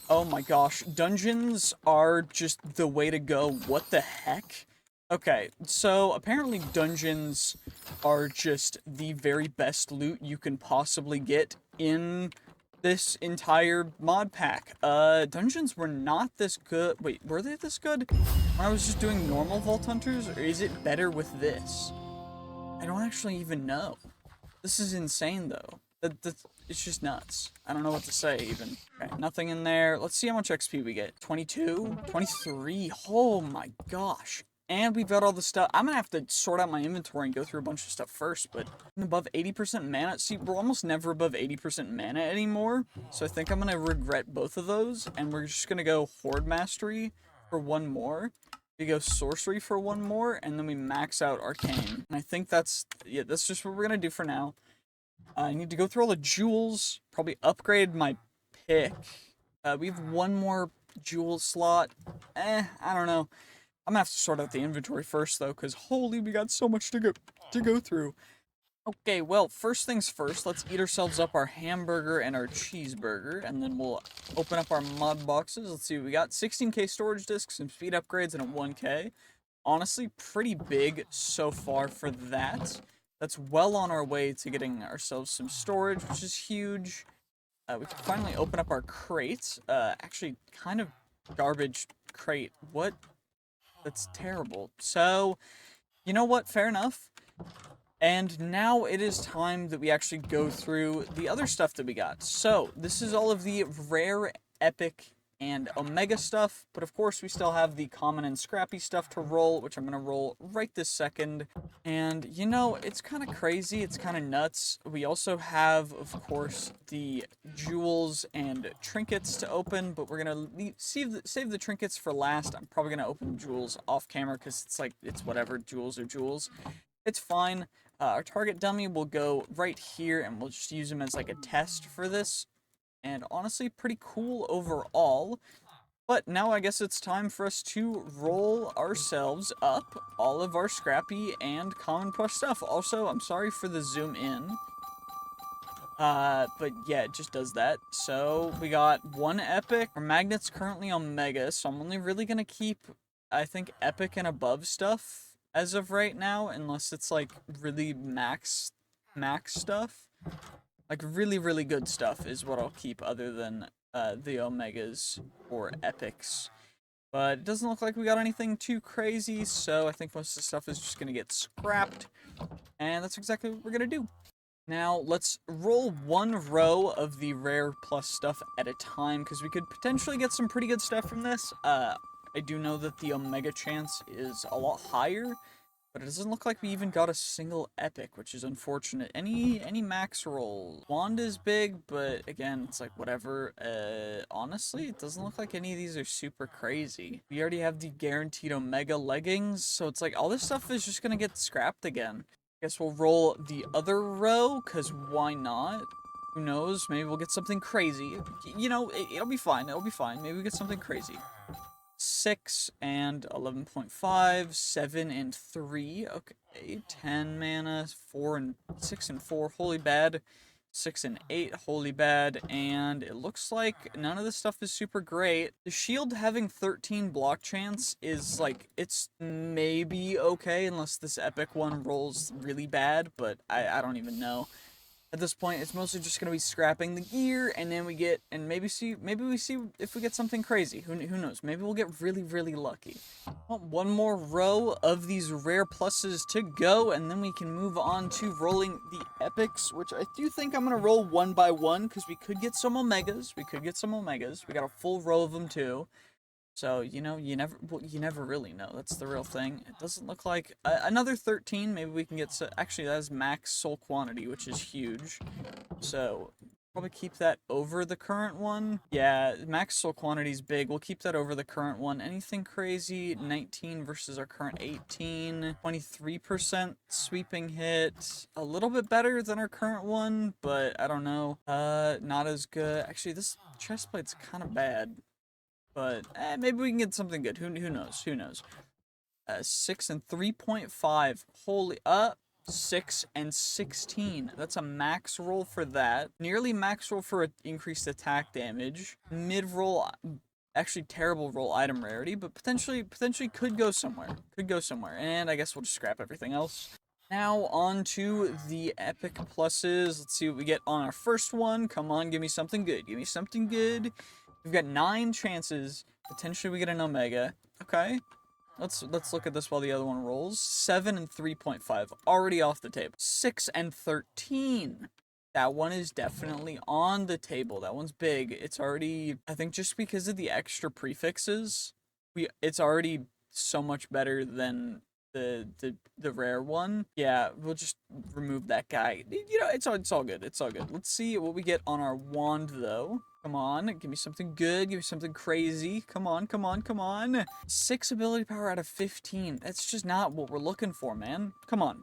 Oh my gosh. Dungeons are just the way to go. What the heck? Okay, so apparently dungeons are just the very best loot you can possibly get in this entire mod pack. Dungeons were not this good. Wait, were they this good when I was just doing normal Vault Hunters, or is it better with this? I don't actually even know. This is insane, though. It's just nuts. I don't know what to say, even. Okay, nothing in there. Let's see how much XP we get. 22? 23? Oh my gosh. And we've got all the stuff. I'm gonna have to sort out my inventory and go through a bunch of stuff first, but above 80% mana. See, we're almost never above 80% mana anymore, so I think I'm gonna regret both of those, and we're just gonna go Horde Mastery for one more. We go Sorcery for one more, and then we max out Arcane. And I think that's just what we're gonna do for now. I need to go through all the jewels, probably upgrade my pick. We have one more jewel slot. I don't know. I'm gonna have to sort out the inventory first, though, because holy, we got so much to go through. Okay, well, first things first, let's eat ourselves up our hamburger and our cheeseburger, and then we'll open up our mod boxes. Let's see what we got. 16k storage discs, some speed upgrades, and a 1k. Honestly, pretty big so far for that. That's well on our way to getting ourselves some storage, which is huge. We can finally open up our crate. Actually, kind of garbage crate. What? That's terrible. So, you know what? Fair enough. And now it is time that we actually go through the other stuff that we got. So, this is all of the rare, epic, and omega stuff, but of course we still have the common and scrappy stuff to roll, which I'm gonna roll right this second. And you know, it's kind of crazy, it's kind of nuts. We also have, of course, the jewels and trinkets to open, but we're gonna save the trinkets for last. I'm probably gonna open jewels off camera because it's whatever, jewels are jewels. It's fine. Our target dummy will go right here, and we'll just use him as like a test for this. And honestly, pretty cool overall. But now I guess it's time for us to roll ourselves up all of our scrappy and common plus stuff. Also, I'm sorry for the zoom in. But yeah, it just does that. So we got one epic. Our magnet's currently on mega, so I'm only really gonna keep, I think, epic and above stuff as of right now, unless it's like really max stuff. Like really, really good stuff is what I'll keep other than the omegas or epics. But it doesn't look like we got anything too crazy, so I think most of the stuff is just gonna get scrapped. And that's exactly what we're gonna do. Now, let's roll one row of the rare plus stuff at a time, because we could potentially get some pretty good stuff from this. I do know that the Omega chance is a lot higher, but it doesn't look like we even got a single epic, which is unfortunate. Any max roll? Wand is big, but again, it's like whatever. Honestly, it doesn't look like any of these are super crazy. We already have the guaranteed Omega leggings, so it's like all this stuff is just gonna get scrapped again. Guess we'll roll the other row, because why not? Who knows? Maybe we'll get something crazy. You know, it'll be fine. It'll be fine. Maybe we get something crazy. 6 and 11.5, 7 and 3. Okay, 10 mana, 4 and 6 and 4. Holy bad. 6 and 8, holy bad, and it looks like none of this stuff is super great. The shield having 13 block chance is like, it's maybe okay, unless this epic one rolls really bad, but I don't even know. At this point, it's mostly just going to be scrapping the gear, and then we get, and maybe we see if we get something crazy. Who knows? Maybe we'll get really, really lucky. Well, one more row of these rare pluses to go, and then we can move on to rolling the epics, which I do think I'm going to roll one by one, because we could get some omegas. We got a full row of them, too. So, you know, you never really know. That's the real thing. It doesn't look like another 13. Maybe we can get actually that is max soul quantity, which is huge. So, probably keep that over the current one. Yeah, max soul quantity is big. We'll keep that over the current one. Anything crazy? 19 versus our current 18. 23% sweeping hit. A little bit better than our current one, but I don't know. Not as good. Actually, this chest plate's kind of bad. But maybe we can get something good. Who knows? 6 and 3.5. Holy 6 and 16. That's a max roll for that. Nearly max roll for increased attack damage. Mid roll, actually terrible roll item rarity, but potentially could go somewhere. And I guess we'll just scrap everything else. Now on to the epic pluses. Let's see what we get on our first one. Come on, give me something good. We've got 9 chances. Potentially we get an Omega. Okay. Let's look at this while the other one rolls. 7 and 3.5. Already off the table. 6 and 13. That one is definitely on the table. That one's big. It's already, I think just because of the extra prefixes, it's already so much better than the rare one. Yeah, we'll just remove that guy. You know, it's all good. Let's see what we get on our wand though. Come on, give me something good, give me something crazy. Come on. 6 ability power out of 15. That's just not what we're looking for, man. Come on.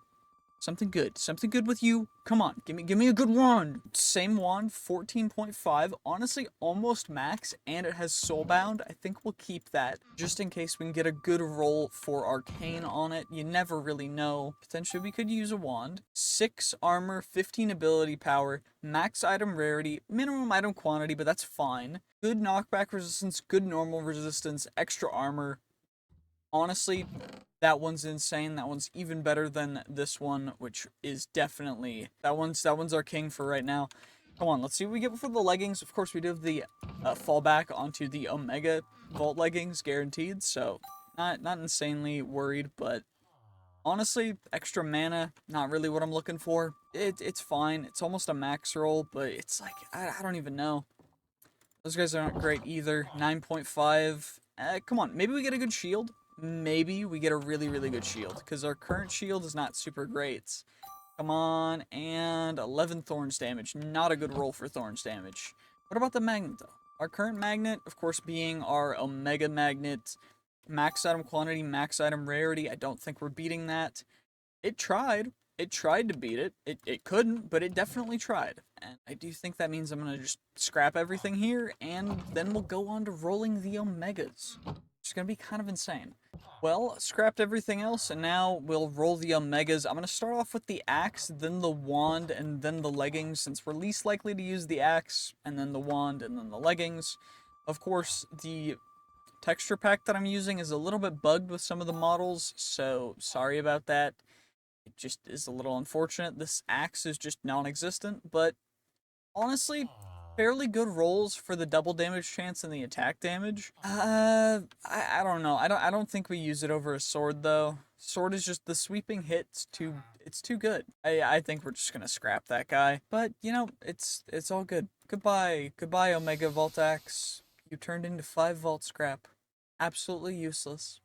Something good with you. Come on, give me a good wand. Same wand, 14.5. Honestly, almost max, and it has soulbound. I think we'll keep that, just in case we can get a good roll for arcane on it. You never really know. Potentially we could use a wand. 6 armor, 15 ability power, max item rarity, minimum item quantity, but that's fine. Good knockback resistance, good normal resistance, extra armor. Honestly, that one's insane. That one's even better than this one, which is definitely, that one's our king for right now. Come on, let's see what we get for the leggings. Of course, we do have the fallback onto the Omega Vault leggings, guaranteed. So not insanely worried, but honestly, extra mana, not really what I'm looking for. It's fine. It's almost a max roll, but it's like I don't even know. Those guys aren't great either. 9.5. Come on, maybe we get a good shield. Maybe we get a really, really good shield, because our current shield is not super great. Come on, and 11 thorns damage. Not a good roll for thorns damage. What about the magnet, though? Our current magnet, of course, being our Omega magnet. Max item quantity, max item rarity. I don't think we're beating that. It tried. It tried to beat it. It couldn't, but it definitely tried. And I do think that means I'm going to just scrap everything here, and then we'll go on to rolling the Omegas. It's going to be kind of insane. Well, scrapped everything else, and now we'll roll the Omegas. I'm going to start off with the axe, then the wand, and then the leggings, since we're least likely to use the axe, and then the wand, and then the leggings. Of course, the texture pack that I'm using is a little bit bugged with some of the models, so sorry about that. It just is a little unfortunate. This axe is just non-existent, but honestly, fairly good rolls for the double damage chance and the attack damage. I don't know. I don't think we use it over a sword though. Sword is just the sweeping hits it's too good. I think we're just gonna scrap that guy. But you know, it's all good. Goodbye, Omega Vault Axe. You turned into 5 Vault Scrap. Absolutely useless.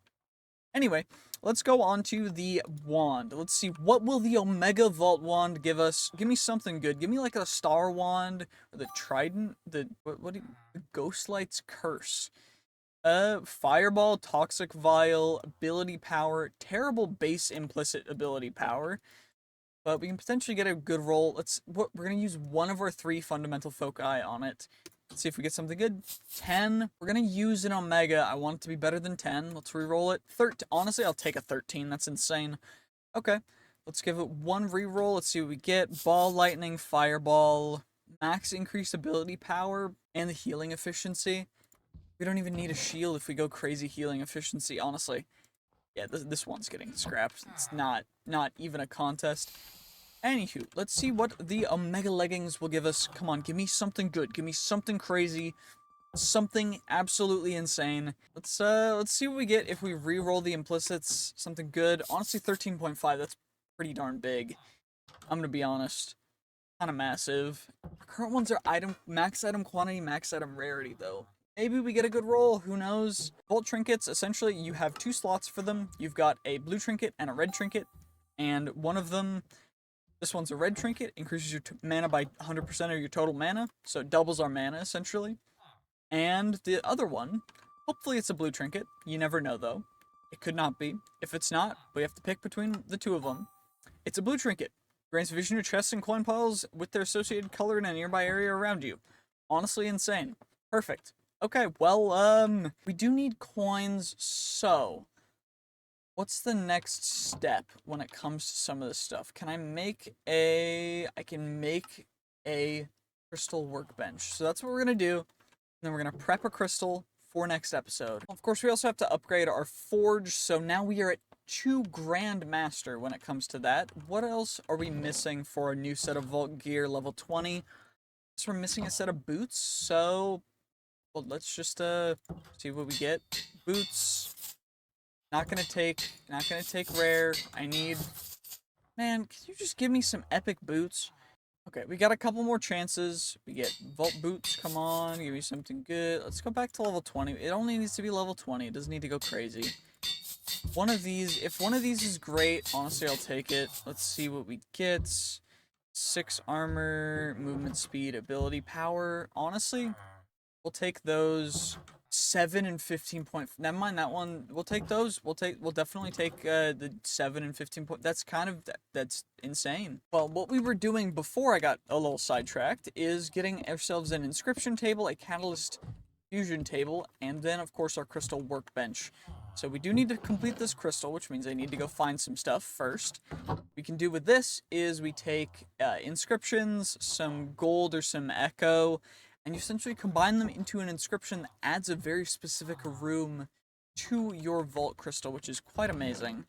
Anyway, let's go on to the wand. Let's see, what will the Omega Vault Wand give us? Give me something good. Give me like a Star Wand, or the Trident, the Ghostlight's Curse. Fireball, Toxic Vial, Ability Power, terrible base implicit ability power. But we can potentially get a good roll. We're gonna use one of our 3 fundamental foci on it. Let's see if we get something good. 10. We're gonna use an Omega. I want it to be better than 10. Let's re-roll it. 13. Honestly, I'll take a 13. That's insane. Okay. Let's give it one re-roll. Let's see what we get. Ball, Lightning, Fireball, max increased ability power, and the healing efficiency. We don't even need a shield if we go crazy healing efficiency, honestly. Yeah, this one's getting scrapped. It's not even a contest. Anywho, let's see what the Omega Leggings will give us. Come on, give me something good. Give me something crazy. Something absolutely insane. Let's see what we get if we re-roll the implicits. Something good. Honestly, 13.5, that's pretty darn big. I'm gonna be honest. Kind of massive. Our current ones are max item quantity, max item rarity, though. Maybe we get a good roll, who knows? Vault trinkets, essentially, you have 2 slots for them. You've got a blue trinket and a red trinket, and one of them, this one's a red trinket, increases your mana by 100% of your total mana, so it doubles our mana, essentially. And the other one, hopefully it's a blue trinket, you never know though. It could not be. If it's not, we have to pick between the 2 of them. It's a blue trinket. Grants vision to chests and coin piles with their associated color in a nearby area around you. Honestly insane. Perfect. Okay, well, we do need coins, so what's the next step when it comes to some of this stuff? I can make a crystal workbench. So that's what we're gonna do. And then we're gonna prep a crystal for next episode. Of course, we also have to upgrade our forge, so now we are at 2 Grandmaster when it comes to that. What else are we missing for a new set of Vault gear, level 20? So we're missing a set of boots, so well, let's just see what we get. Boots. Not gonna take rare. Man, can you just give me some epic boots? Okay, we got a couple more chances. We get Vault boots, come on, give me something good. Let's go back to level 20. It only needs to be level 20. It doesn't need to go crazy. If one of these is great, honestly, I'll take it. Let's see what we get. 6 armor, movement speed, ability power. Honestly, we'll take those. 7 and 15 point. Never mind that one. We'll take those. We'll definitely take the 7 and 15 point. That's insane. Well, what we were doing before I got a little sidetracked is getting ourselves an inscription table, a catalyst fusion table, and then of course our crystal workbench. So we do need to complete this crystal, which means I need to go find some stuff first. What we can do with this is we take inscriptions, some gold or some echo, and you essentially combine them into an inscription that adds a very specific room to your vault crystal, which is quite amazing.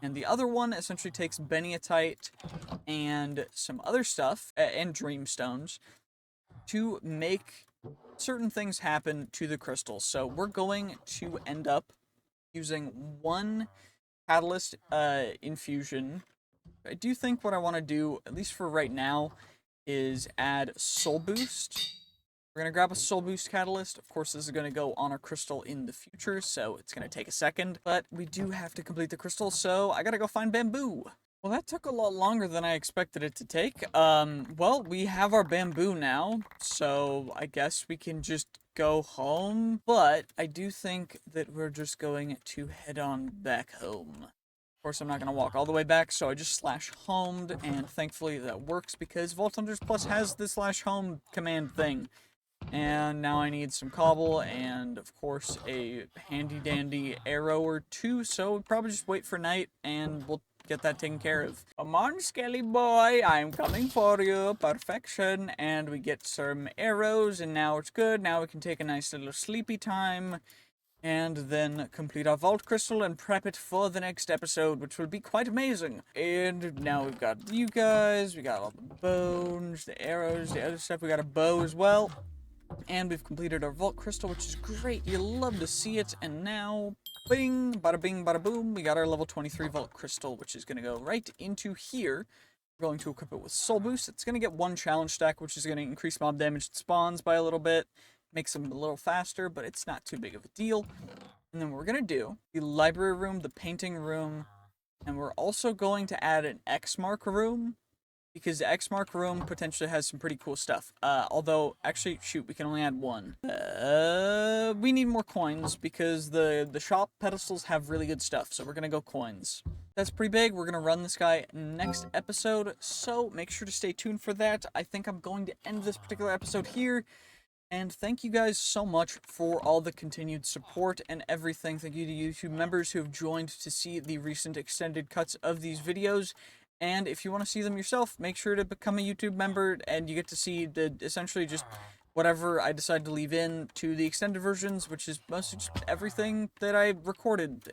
And the other one essentially takes beniatite and some other stuff, and dreamstones, to make certain things happen to the crystals. So we're going to end up using 1 catalyst infusion. I do think what I want to do, at least for right now, is add soul boost. We're going to grab a soul boost catalyst. Of course, this is going to go on our crystal in the future, so it's going to take a second. But we do have to complete the crystal, so I got to go find bamboo. Well, that took a lot longer than I expected it to take. Well, we have our bamboo now, so I guess we can just go home. But I do think that we're just going to head on back home. Of Of course, I'm not going to walk all the way back, so I just slash homed, and thankfully that works because Vault Hunters Plus has the slash home command thing. And now I need some cobble and, of course, a handy-dandy arrow or two, so we'll probably just wait for night, and we'll get that taken care of. Come on, Skelly boy, I'm coming for you. Perfection. And we get some arrows, and now it's good. Now we can take a nice little sleepy time, and then complete our vault crystal and prep it for the next episode, which will be quite amazing. And now we've got you guys, we got all the bones, the arrows, the other stuff. We got a bow as well. And we've completed our vault crystal, which is great. You love to see it. And now, bing, bada boom, we got our level 23 vault crystal, which is going to go right into here. We're going to equip it with soul boost. It's going to get one challenge stack, which is going to increase mob damage that spawns by a little bit. Makes them a little faster, but it's not too big of a deal. And then what we're going to do, the library room, the painting room, and we're also going to add an X mark room, because the X mark room potentially has some pretty cool stuff. Although, actually, shoot, we can only add one. We need more coins, because the shop pedestals have really good stuff, so we're going to go coins. That's pretty big. We're going to run this guy next episode, so make sure to stay tuned for that. I think I'm going to end this particular episode here. And thank you guys so much for all the continued support and everything. Thank you to YouTube members who have joined to see the recent extended cuts of these videos. And if you want to see them yourself, make sure to become a YouTube member, and you get to see essentially just whatever I decide to leave in to the extended versions, which is mostly just everything that I recorded.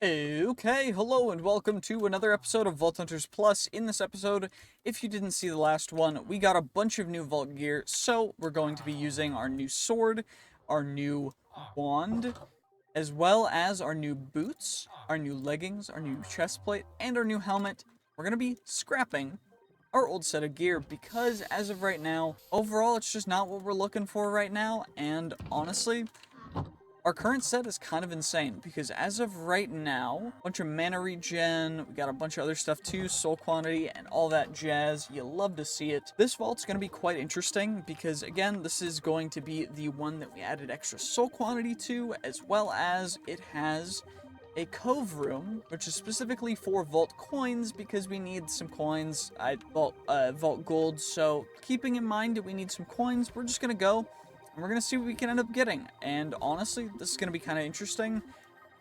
Okay, hello and welcome to another episode of Vault Hunters Plus. In this episode, if you didn't see the last one, we got a bunch of new vault gear, so we're going to be using our new sword, our new wand, as well as our new boots, our new leggings, our new chest plate, and our new helmet. We're going to be scrapping our old set of gear because as of right now, overall, it's just not what we're looking for right now. And honestly, our current set is kind of insane because as of right now, a bunch of mana regen, we got a bunch of other stuff too, soul quantity and all that jazz. You love to see it. This vault's going to be quite interesting because again, this is going to be the one that we added extra soul quantity to, as well as it has a cove room, which is specifically for vault coins because we need some coins. Vault gold. So keeping in mind that we need some coins, we're just gonna go and we're gonna see what we can end up getting. And honestly, this is gonna be kind of interesting.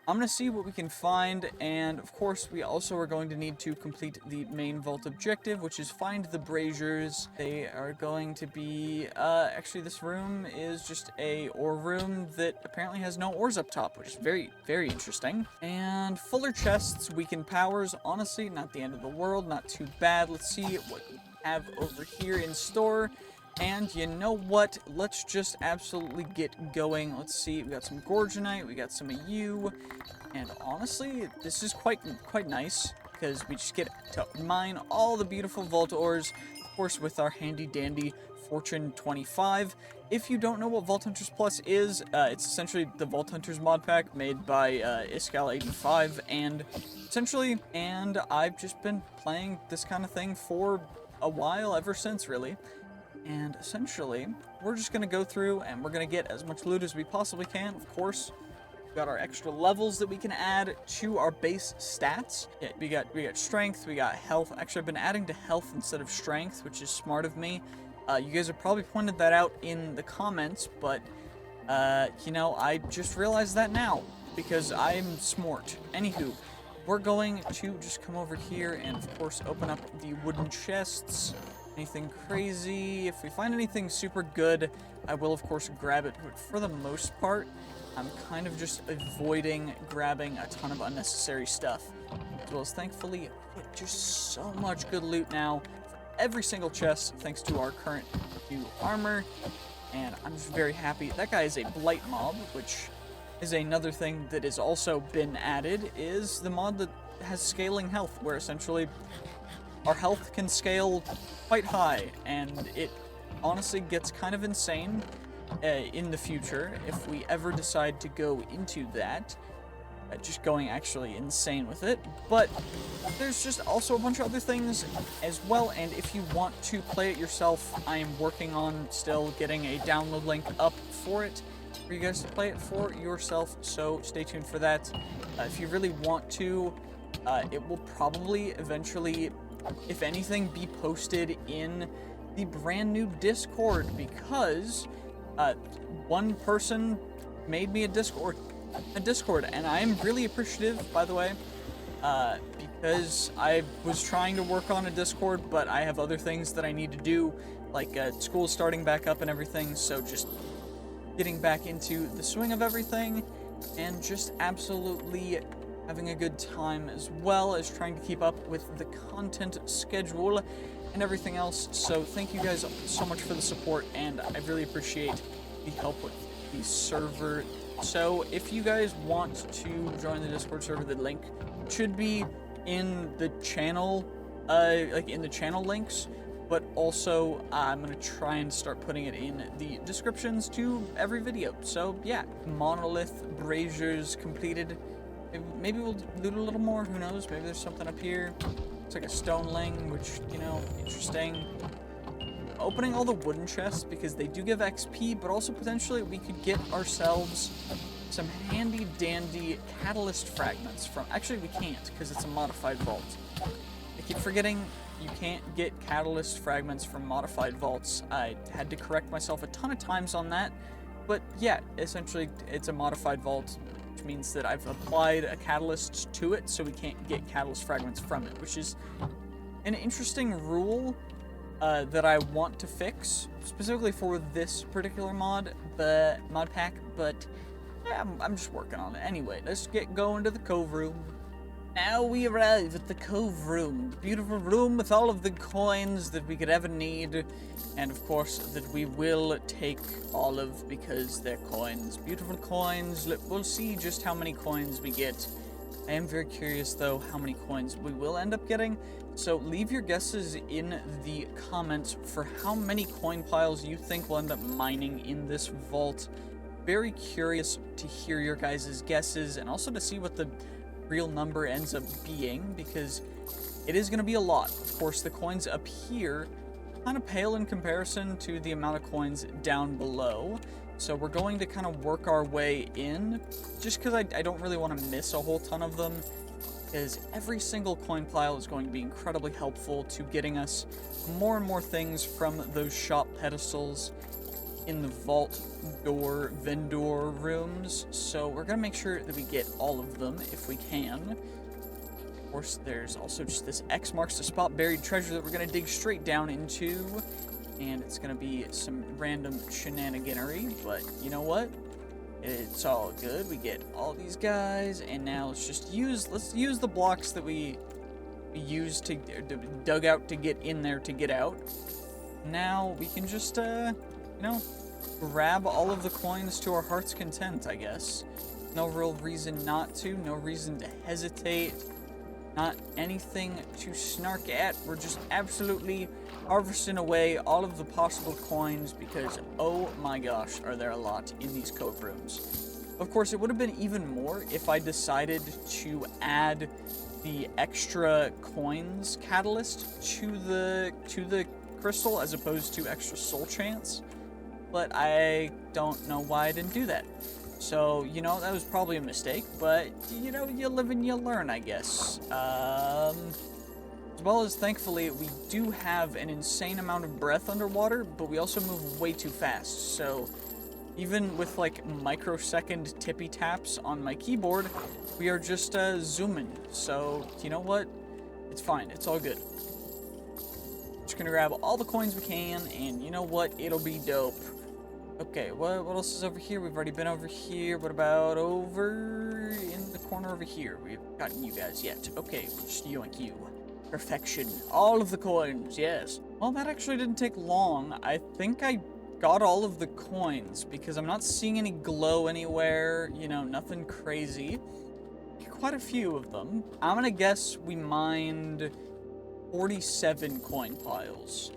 I'm gonna see what we can find, and of course we also are going to need to complete the main vault objective, which is find the braziers. They are going to be actually this room is just a ore room that apparently has no ores up top, which is very, very interesting. And fuller chests, weakened powers, honestly not the end of the world, not too bad. Let's see what we have over here in store. And you know what? Let's just absolutely get going. Let's see. We got some Gorgonite. We got some of you. And honestly, this is quite nice because we just get to mine all the beautiful vault ores, of course, with our handy dandy Fortune 25. If you don't know what Vault Hunters Plus is, it's essentially the Vault Hunters mod pack made by Iskal85, and I've just been playing this kind of thing for a while, ever since, really. And essentially, we're just going to go through and we're going to get as much loot as we possibly can. Of course, we've got our extra levels that we can add to our base stats. Yeah, we got strength, we got health. Actually, I've been adding to health instead of strength, which is smart of me. You guys have probably pointed that out in the comments, but, you know, I just realized that now because I'm smart. Anywho, we're going to just come over here and, of course, open up the wooden chests. Anything crazy. If we find anything super good, I will, of course, grab it. But for the most part, I'm kind of just avoiding grabbing a ton of unnecessary stuff. As well as, thankfully, just so much good loot now for every single chest, thanks to our current new armor. And I'm just very happy. That guy is a blight mob, which is another thing that has also been added, is the mod that has scaling health, where essentially our health can scale quite high, and it honestly gets kind of insane in the future if we ever decide to go into that. Just going actually insane with it. But there's just also a bunch of other things as well, and if you want to play it yourself, I am working on still getting a download link up for it for you guys to play it for yourself, so stay tuned for that. If you really want to It will probably eventually, if anything, be posted in the brand new Discord, because one person made me a Discord, and I am really appreciative, by the way, because I was trying to work on a Discord, but I have other things that I need to do, like school starting back up and everything, so just getting back into the swing of everything, and just absolutely having a good time, as well as trying to keep up with the content schedule and everything else. So thank you guys so much for the support, and I really appreciate the help with the server. So if you guys want to join the Discord server, the link should be in the channel, like in the channel links, but also I'm gonna try and start putting it in the descriptions to every video. So yeah, monolith braziers completed. Maybe we'll loot a little more, who knows? Maybe there's something up here. It's like a stone ling, which, you know, interesting. Opening all the wooden chests because they do give XP, but also potentially we could get ourselves some handy dandy catalyst fragments from, actually we can't because it's a modified vault. I keep forgetting you can't get catalyst fragments from modified vaults. I had to correct myself a ton of times on that, but yeah, essentially it's a modified vault, which means that I've applied a catalyst to it, so we can't get catalyst fragments from it, which is an interesting rule that I want to fix, specifically for this particular mod pack, but yeah, I'm just working on it. Anyway, let's get going to the cove room. Now we arrive at the cove room, the beautiful room with all of the coins that we could ever need, and of course that we will take all of, because they're coins, beautiful coins. We'll see just how many coins we get. I am very curious though how many coins we will end up getting, so leave your guesses in the comments for how many coin piles you think will end up mining in this vault. Very curious to hear your guys' guesses, and also to see what the real number ends up being, because it is going to be a lot. Of course, the coins up here kind of pale in comparison to the amount of coins down below, so we're going to kind of work our way in, just because I don't really want to miss a whole ton of them, because every single coin pile is going to be incredibly helpful to getting us more and more things from those shop pedestals in the vault door vendor rooms. So we're gonna make sure that we get all of them if we can. Of course, there's also just this X marks the spot buried treasure that we're gonna dig straight down into, and it's gonna be some random shenaniganery, but you know what? It's all good. We get all these guys, and now let's use the blocks that we used to dug out to get in there to get out. Now we can just you know, grab all of the coins to our heart's content, I guess. No real reason not to, no reason to hesitate, not anything to snark at. We're just absolutely harvesting away all of the possible coins, because oh my gosh, are there a lot in these cove rooms. Of course, it would have been even more if I decided to add the extra coins catalyst to the crystal as opposed to extra soul chance. But I don't know why I didn't do that. So, you know, that was probably a mistake, but, you know, you live and you learn, I guess. As well as, thankfully, we do have an insane amount of breath underwater, but we also move way too fast. So, even with, like, microsecond tippy taps on my keyboard, we are just, zooming. So, you know what? It's fine. It's all good. Just gonna grab all the coins we can, and you know what? It'll be dope. Okay, what else is over here? We've already been over here. What about over in the corner over here? We haven't gotten you guys yet. Okay, we'll just yoink you. Perfection. All of the coins, yes. Well, that actually didn't take long. I think I got all of the coins, because I'm not seeing any glow anywhere. You know, nothing crazy. Quite a few of them. I'm gonna guess we mined 47 coin piles.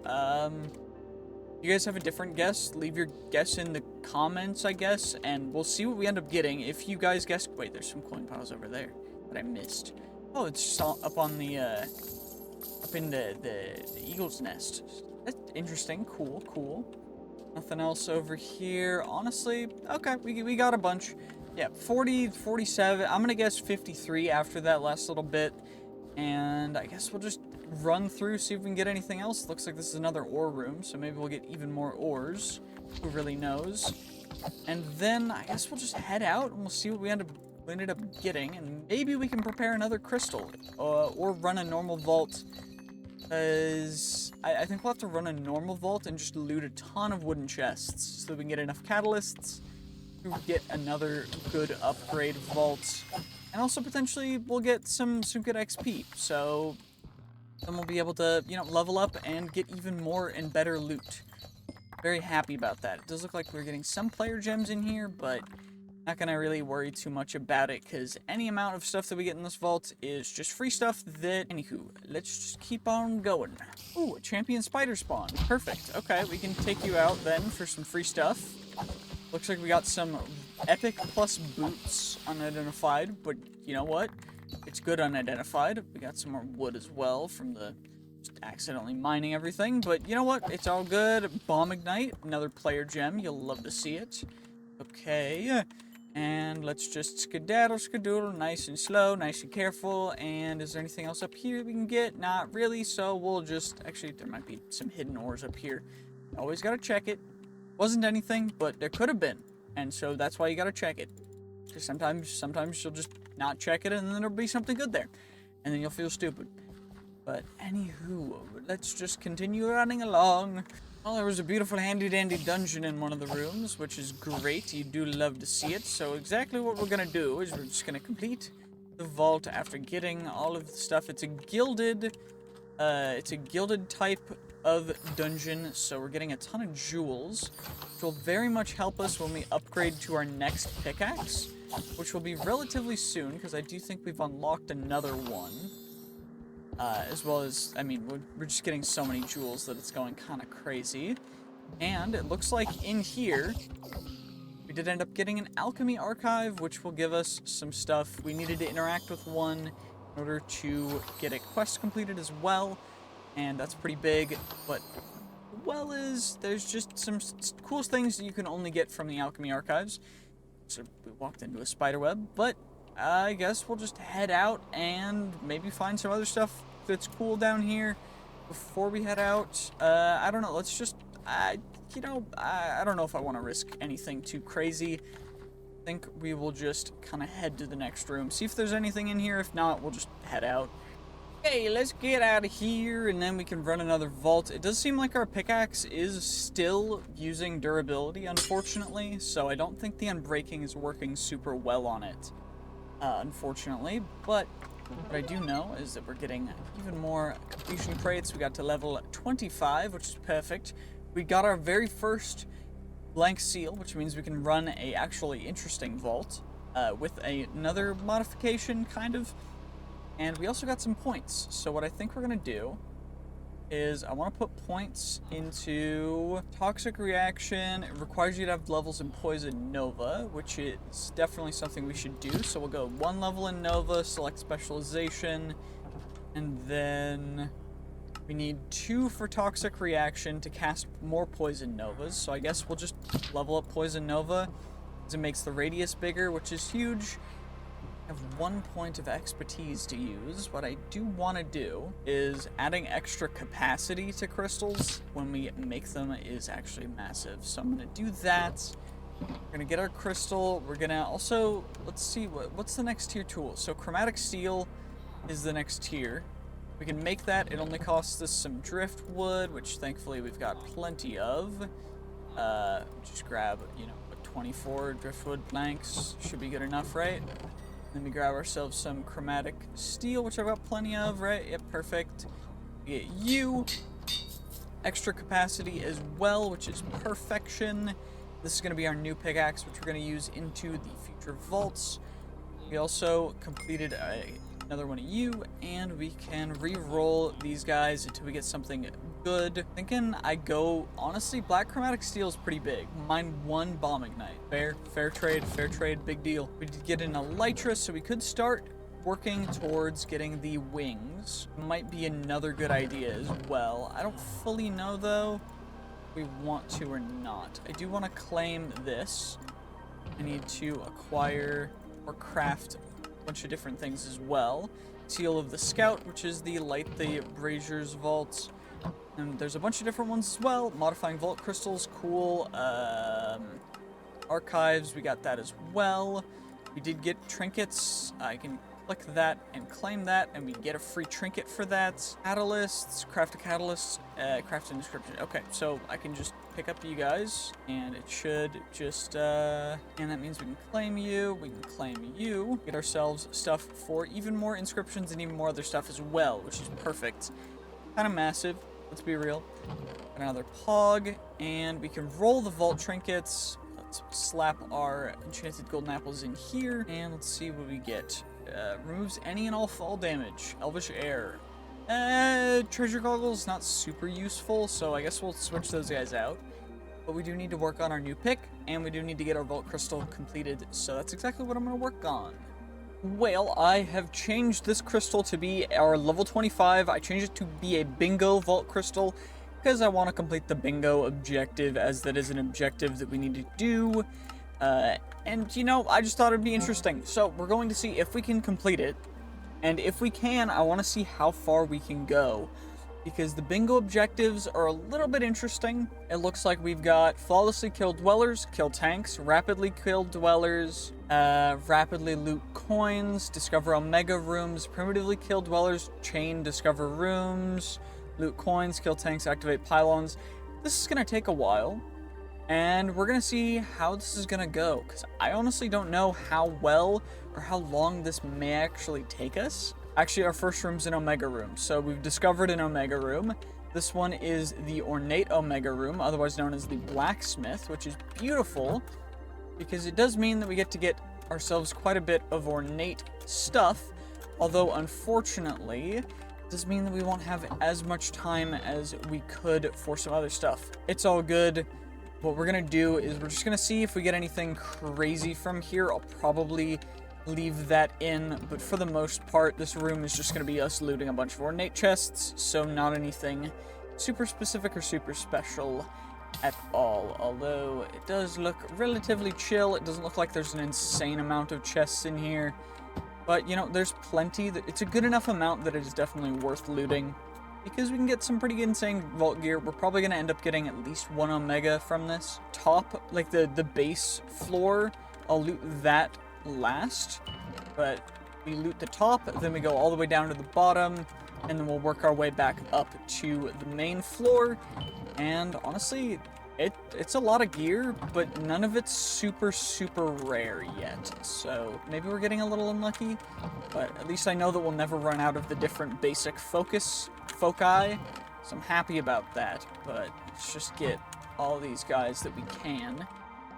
You guys have a different guess? Leave your guess in the comments, I guess, and we'll see what we end up getting. If you guys guess... Wait, there's some coin piles over there that I missed. Oh, it's just up on the, up in the eagle's nest. That's interesting. Cool, cool. Nothing else over here. Honestly, okay, we got a bunch. Yeah, 40, 47. I'm gonna guess 53 after that last little bit. And I guess we'll just run through, see if we can get anything else. Looks like this is another ore room, so maybe we'll get even more ores. Who really knows? And then I guess we'll just head out and we'll see what we ended up getting, and maybe we can prepare another crystal, or run a normal vault. Because I think we'll have to run a normal vault and just loot a ton of wooden chests so that we can get enough catalysts to get another good upgrade vault. And also potentially we'll get some good XP. So then we'll be able to, level up and get even more and better loot. Very happy about that. It does look like we're getting some player gems in here, but not gonna really worry too much about it, because any amount of stuff that we get in this vault is just free stuff that... Anywho, let's just keep on going. Ooh, a champion spider spawn. Perfect. Okay, we can take you out then for some free stuff. Looks like we got some epic plus boots unidentified, but you know what? It's good unidentified. We got some more wood as well from the just accidentally mining everything, but you know what? It's all good. Bomb ignite, another player gem. You'll love to see it. Okay. And let's just skedaddle, nice and slow, nice and careful. And is there anything else up here we can get? Not really, so we'll just... Actually, there might be some hidden ores up here. Always gotta check it. Wasn't anything, but there could have been. And so that's why you gotta check it. Because sometimes you'll just not check it, and then there'll be something good there. And then you'll feel stupid. But anywho, let's just continue running along. Well, there was a beautiful handy-dandy dungeon in one of the rooms, which is great. You do love to see it. So exactly what we're going to do is we're just going to complete the vault after getting all of the stuff. It's a gilded type of dungeon, so we're getting a ton of jewels, which will very much help us when we upgrade to our next pickaxe, which will be relatively soon, because I do think we've unlocked another one. As well as, I mean, we're just getting so many jewels that it's going kind of crazy. And it looks like in here, we did end up getting an alchemy archive, which will give us some stuff. We needed to interact with one in order to get a quest completed as well. And that's pretty big, but as well as there's just some cool things that you can only get from the alchemy archives. So we walked into a spider web, but I guess we'll just head out and maybe find some other stuff that's cool down here before we head out. I don't know. Let's just, I don't know if I want to risk anything too crazy. I think we will just kind of head to the next room, see if there's anything in here. If not, we'll just head out. Okay, let's get out of here, and then we can run another vault. It does seem like our pickaxe is still using durability, unfortunately, so I don't think the unbreaking is working super well on it. Unfortunately, but what I do know is that we're getting even more completion crates. We got to level 25, which is perfect. We got our very first blank seal, which means we can run a actually interesting vault with another modification, kind of. And we also got some points. So what I think we're going to do is I want to put points into toxic reaction. It requires you to have levels in poison nova, which is definitely something we should do. So we'll go 1 level in nova, select specialization, and then we need 2 for toxic reaction to cast more poison novas. So I guess we'll just level up poison nova, because it makes the radius bigger, which is huge. I have 1 point of expertise to use. What I do want to do is adding extra capacity to crystals when we make them is actually massive. So I'm going to do that. We're going to get our crystal. We're going to also, let's see, what's the next tier tool? So chromatic steel is the next tier. We can make that. It only costs us some driftwood, which thankfully we've got plenty of. Just grab, 24 driftwood planks. Should be good enough, right? Then we grab ourselves some chromatic steel, which I've got plenty of, right? Yep, perfect. We get you. Extra capacity as well, which is perfection. This is going to be our new pickaxe, which we're going to use into the future vaults. We also completed another one of you, and we can re-roll these guys until we get something good. Thinking I go, honestly, black chromatic steel is pretty big. Mine 1 bomb ignite. Fair trade, big deal. We did get an elytra, so we could start working towards getting the wings. Might be another good idea as well. I don't fully know, though, if we want to or not. I do want to claim this. I need to acquire or craft a bunch of different things as well. Seal of the Scout, which is the light the Brazier's vaults. And there's a bunch of different ones as well. Modifying vault crystals, cool. Archives, we got that as well. We did get trinkets. I can click that and claim that, and we get a free trinket for that. Catalysts, craft a catalyst, craft an inscription. Okay, so I can just pick up you guys, and it should just, and that means we can claim you, get ourselves stuff for even more inscriptions and even more other stuff as well, which is perfect. Kind of massive, let's be real. Got another pog, and we can roll the vault trinkets. Let's slap our enchanted golden apples in here, and let's see what we get. Removes any and all fall damage. Elvish Air. Treasure goggles, not super useful, so I guess we'll switch those guys out. But we do need to work on our new pick, and we do need to get our vault crystal completed, so that's exactly what I'm going to work on. Well, I have changed this crystal to be our level 25. I changed it to be a bingo vault crystal, because I want to complete the bingo objective, as that is an objective that we need to do. And, you know, I just thought it'd be interesting. So, we're going to see if we can complete it. And if we can, I want to see how far we can go. Because the bingo objectives are a little bit interesting. It looks like we've got flawlessly kill dwellers, kill tanks, rapidly kill dwellers, rapidly loot coins, discover omega rooms, primitively kill dwellers, chain, discover rooms, loot coins, kill tanks, activate pylons. This is going to take a while. And we're going to see how this is going to go, because I honestly don't know how well or how long this may actually take us. Actually, our first room's an Omega room, so we've discovered an Omega room. This one is the Ornate Omega room, otherwise known as the Blacksmith, which is beautiful, because it does mean that we get to get ourselves quite a bit of ornate stuff, although unfortunately, it does mean that we won't have as much time as we could for some other stuff. It's all good. What we're going to do is we're just going to see if we get anything crazy from here. I'll probably leave that in, but for the most part, this room is just going to be us looting a bunch of ornate chests, so not anything super specific or super special at all, although it does look relatively chill. It doesn't look like there's an insane amount of chests in here, but, you know, there's plenty. It's a good enough amount that it is definitely worth looting. Because we can get some pretty insane vault gear, we're probably going to end up getting at least one Omega from this. Top, like the base floor, I'll loot that last. But we loot the top, then we go all the way down to the bottom, and then we'll work our way back up to the main floor. And honestly, it's a lot of gear, but none of it's super, super rare yet. So maybe we're getting a little unlucky, but at least I know that we'll never run out of the different basic foci, so I'm happy about that. But let's just get all these guys that we can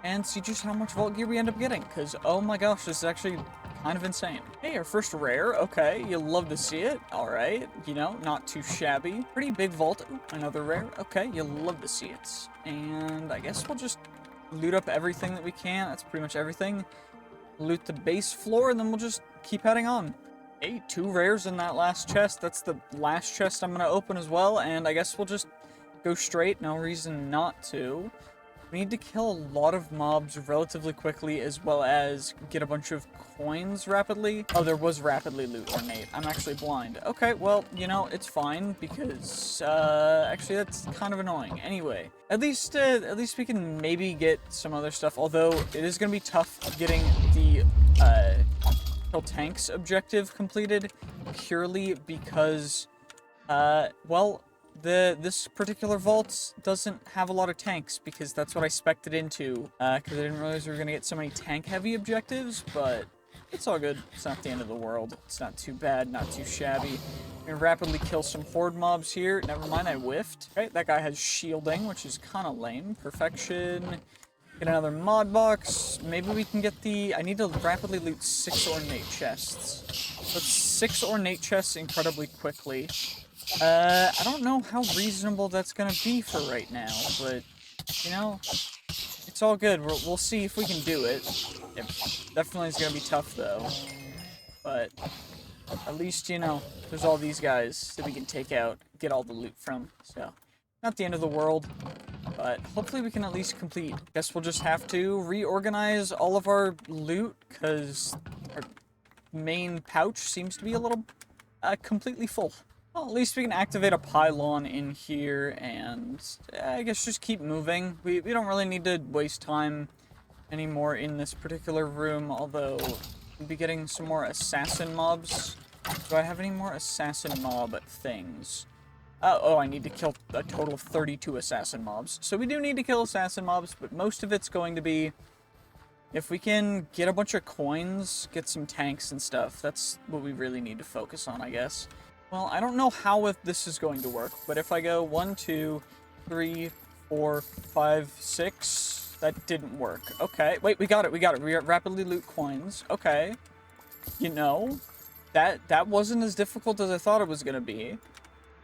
and see just how much vault gear we end up getting, because oh my gosh, this is actually kind of insane. Hey, our first rare. Okay, you'll love to see it. All right, you know, not too shabby. Pretty big vault. Ooh, another rare. Okay, you'll love to see it. And I guess we'll just loot up everything that we can. That's pretty much everything. Loot the base floor, and then we'll just keep heading on. Hey, 2 rares in that last chest. That's the last chest I'm going to open as well, and I guess we'll just go straight. No reason not to. We need to kill a lot of mobs relatively quickly, as well as get a bunch of coins rapidly. Oh, there was rapidly loot ornate. I'm actually blind. Okay, well, you know, it's fine, because, actually, that's kind of annoying. Anyway, at least we can maybe get some other stuff, although it is going to be tough getting the, kill tanks objective completed, purely because, well, this particular vault doesn't have a lot of tanks, because that's what I spec'd it into, because I didn't realize we were going to get so many tank-heavy objectives, but it's all good. It's not the end of the world. It's not too bad, not too shabby. I'm going to rapidly kill some horde mobs here. Never mind, I whiffed. Okay, that guy has shielding, which is kind of lame. Perfection. Get another mod box. Maybe we can get the... I need to rapidly loot 6 ornate chests. That's 6 ornate chests incredibly quickly. I don't know how reasonable that's gonna be for right now, but, you know, it's all good. We'll see if we can do it. It definitely is gonna be tough, though. But at least, you know, there's all these guys that we can take out, get all the loot from, so not the end of the world, but hopefully we can at least complete. Guess we'll just have to reorganize all of our loot, because our main pouch seems to be a little completely full. Well, at least we can activate a pylon in here and I guess just keep moving. We don't really need to waste time anymore in this particular room, although we'll be getting some more assassin mobs. Do I have any more assassin mob things? Oh, I need to kill a total of 32 assassin mobs. So we do need to kill assassin mobs, but most of it's going to be if we can get a bunch of coins, get some tanks and stuff. That's what we really need to focus on, I guess. Well, I don't know how this is going to work, but if I go 1, 2, 3, 4, 5, 6, that didn't work. Okay, wait, we got it. We rapidly loot coins. Okay, you know, that wasn't as difficult as I thought it was gonna be.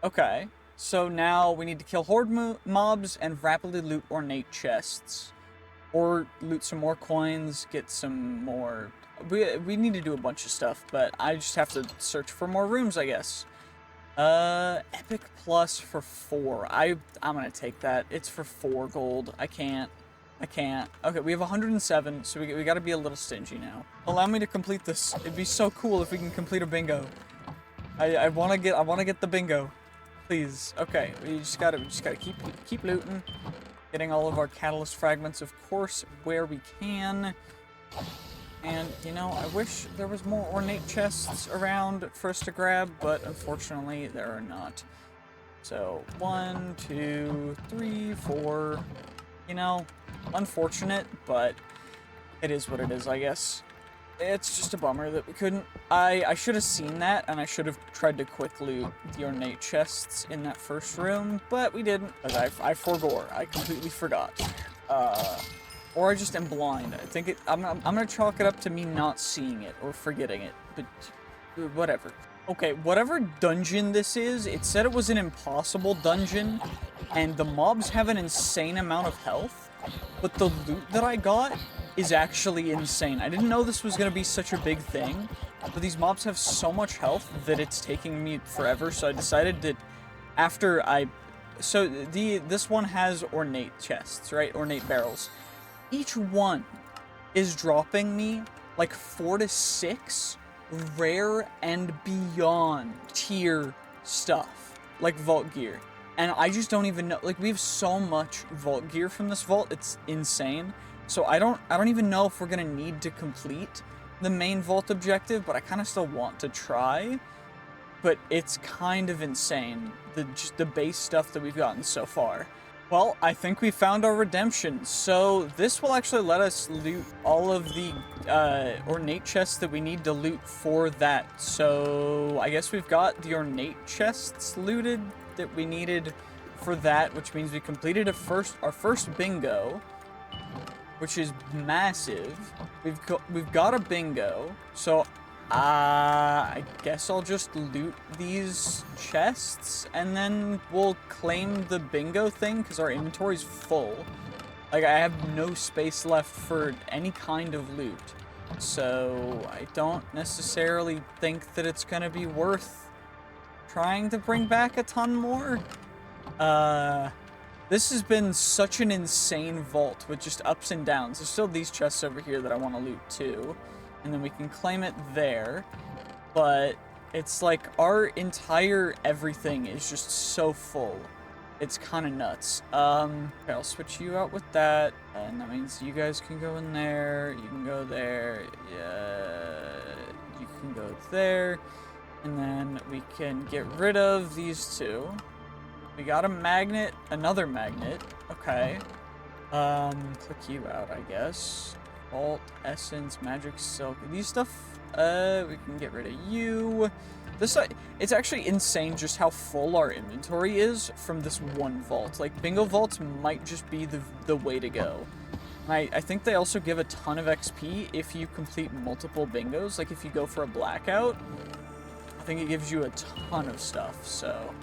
Okay, so now we need to kill horde mobs and rapidly loot ornate chests. Or loot some more coins, get some more... We need to do a bunch of stuff, but I just have to search for more rooms, I guess. Epic Plus for 4. I'm gonna take that. It's for 4 gold. I can't. Okay, we have 107, so we gotta be a little stingy now. Allow me to complete this. It'd be so cool if we can complete a bingo. I wanna get the bingo. Please. Okay, we just gotta keep looting. Getting all of our catalyst fragments, of course, where we can. And, you know, I wish there was more ornate chests around for us to grab, but unfortunately there are not. So, 1, 2, 3, 4. You know, unfortunate, but it is what it is, I guess. It's just a bummer that we couldn't... I should have seen that, and I should have tried to quick loot the ornate chests in that first room, but we didn't. Because I forgore. I completely forgot. Or I just am blind. I think I'm gonna chalk it up to me not seeing it or forgetting it, but whatever. Okay, whatever dungeon this is, it said it was an impossible dungeon, and the mobs have an insane amount of health, but the loot that I got is actually insane. I didn't know this was going to be such a big thing, but these mobs have so much health that it's taking me forever, so I decided that after so this one has ornate chests, right? Ornate barrels. Each one is dropping me like 4 to 6 rare and beyond tier stuff, like vault gear. And I just don't even know, like, we have so much vault gear from this vault, it's insane. So I don't even know if we're gonna need to complete the main vault objective, but I kind of still want to try. But it's kind of insane, just the base stuff that we've gotten so far. Well, I think we found our redemption. So this will actually let us loot all of the ornate chests that we need to loot for that. So I guess we've got the ornate chests looted that we needed for that, which means we completed our first bingo, which is massive. We've got a bingo, so I guess I'll just loot these chests and then we'll claim the bingo thing because our inventory's full. Like, I have no space left for any kind of loot, so I don't necessarily think that it's gonna be worth trying to bring back a ton more. This has been such an insane vault with just ups and downs. There's still these chests over here that I want to loot too. And then we can claim it there. But it's like our entire everything is just so full. It's kind of nuts. Okay, I'll switch you out with that. And that means you guys can go in there. You can go there. Yeah, you can go there. And then we can get rid of these two. We got a magnet, another magnet. Okay. Click you out, I guess. Vault, essence, magic, silk. These stuff, we can get rid of you. This, it's actually insane just how full our inventory is from this one vault. Like, bingo vaults might just be the way to go. And I think they also give a ton of XP if you complete multiple bingos. Like, if you go for a blackout, I think it gives you a ton of stuff, so...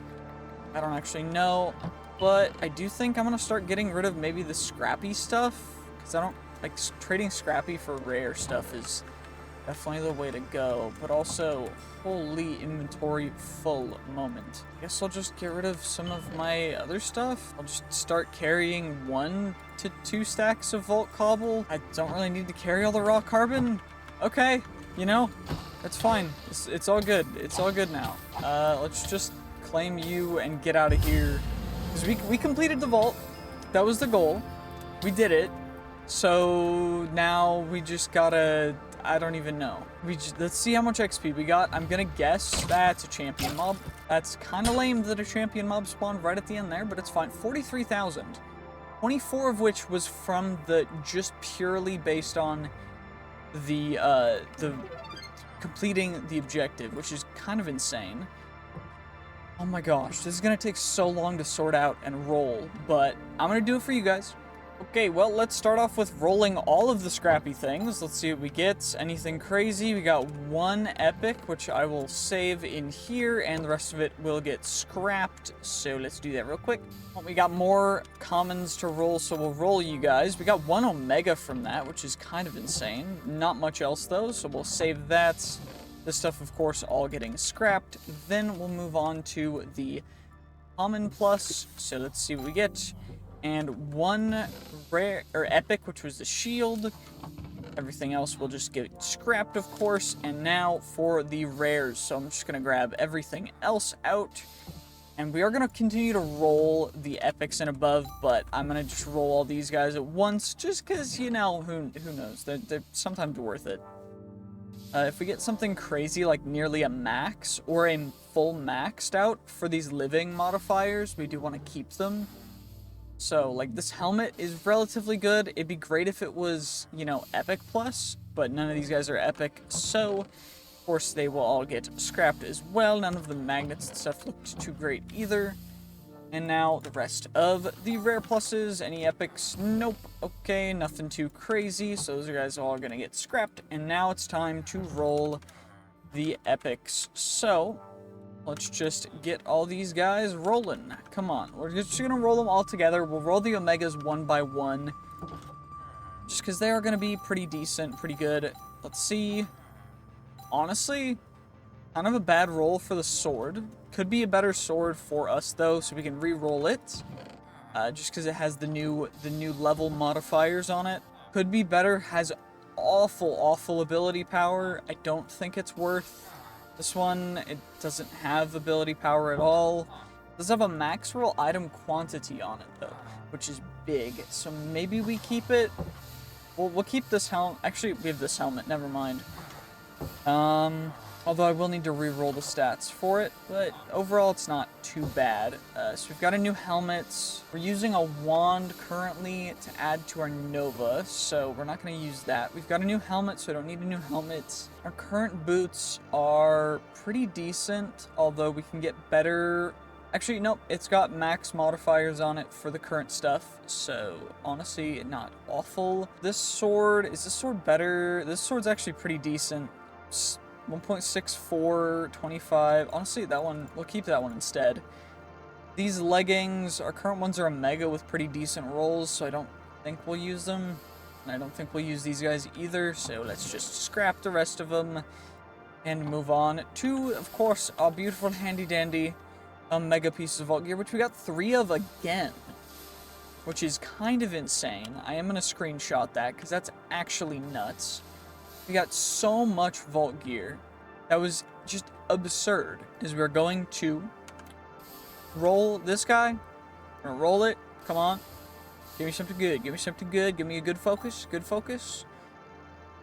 I don't actually know, but I do think I'm gonna start getting rid of maybe the scrappy stuff, because I don't like trading scrappy for rare stuff is definitely the way to go, but also holy inventory full moment. I guess I'll just get rid of some of my other stuff. I'll just start carrying 1 to 2 stacks of vault cobble. I don't really need to carry all the raw carbon. Okay, you know, It's fine. It's all good. It's all good now. Let's just claim you and get out of here. Because we completed the vault. That was the goal. We did it. So now we just gotta... I don't even know. Let's see how much XP we got. I'm gonna guess that's a champion mob. That's kind of lame that a champion mob spawned right at the end there, but it's fine. 43,000. 24 of which was from the... just purely based on the completing the objective, which is kind of insane. Oh my gosh, this is gonna take so long to sort out and roll, but I'm gonna do it for you guys. Okay, well, let's start off with rolling all of the scrappy things. Let's see what we get. Anything crazy? We got one epic, which I will save in here, and the rest of it will get scrapped. So let's do that real quick. Well, we got more commons to roll, so we'll roll you guys. We got one omega from that, which is kind of insane. Not much else, though, so we'll save that. This stuff, of course, all getting scrapped. Then we'll move on to the common plus. So let's see what we get. And one rare or epic, which was the shield. Everything else will just get scrapped, of course. And now for the rares. So I'm just gonna grab everything else out. And we are gonna continue to roll the epics and above, but I'm gonna just roll all these guys at once, just because, you know, who knows? They're sometimes worth it. If we get something crazy like nearly a max or a full maxed out for these living modifiers, we do want to keep them. So, like, this helmet is relatively good. It'd be great if it was, you know, epic plus, but none of these guys are epic, so, of course, they will all get scrapped as well. None of the magnets and stuff looked too great either. And now, the rest of the rare pluses. Any epics? Nope. Okay, nothing too crazy, so those guys are all gonna get scrapped. And now it's time to roll the epics. So... let's just get all these guys rolling. Come on. We're just going to roll them all together. We'll roll the Omegas one by one. Just because they are going to be pretty decent, pretty good. Let's see. Honestly, kind of a bad roll for the sword. Could be a better sword for us, though, so we can re-roll it. Just because it has the new level modifiers on it. Could be better. Has awful ability power. I don't think it's worth... this one, it doesn't have ability power at all. It does have a max roll item quantity on it, though, which is big. So maybe we keep it. We'll keep this helmet. Actually, we have this helmet. Never mind. Although I will need to re-roll the stats for it, but overall it's not too bad. So we've got a new helmet. We're using a wand currently to add to our Nova, so we're not going to use that. We've got a new helmet, so I don't need a new helmet. Our current boots are pretty decent, although we can get better. Actually, nope, it's got max modifiers on it for the current stuff, so honestly, not awful. This sword, is this sword better? This sword's actually pretty decent. 1.64, 25. Honestly, that one, we'll keep that one instead. These leggings, our current ones are Omega with pretty decent rolls, so I don't think we'll use them. And I don't think we'll use these guys either, so let's just scrap the rest of them and move on to, of course, our beautiful handy-dandy Omega pieces of vault gear, which we got 3 of again, which is kind of insane. I am going to screenshot that, because that's actually nuts. We got so much vault gear. That was just absurd. As we're going to roll this guy. We're gonna roll it. Come on. Give me something good. Give me something good. Give me a good focus. Good focus.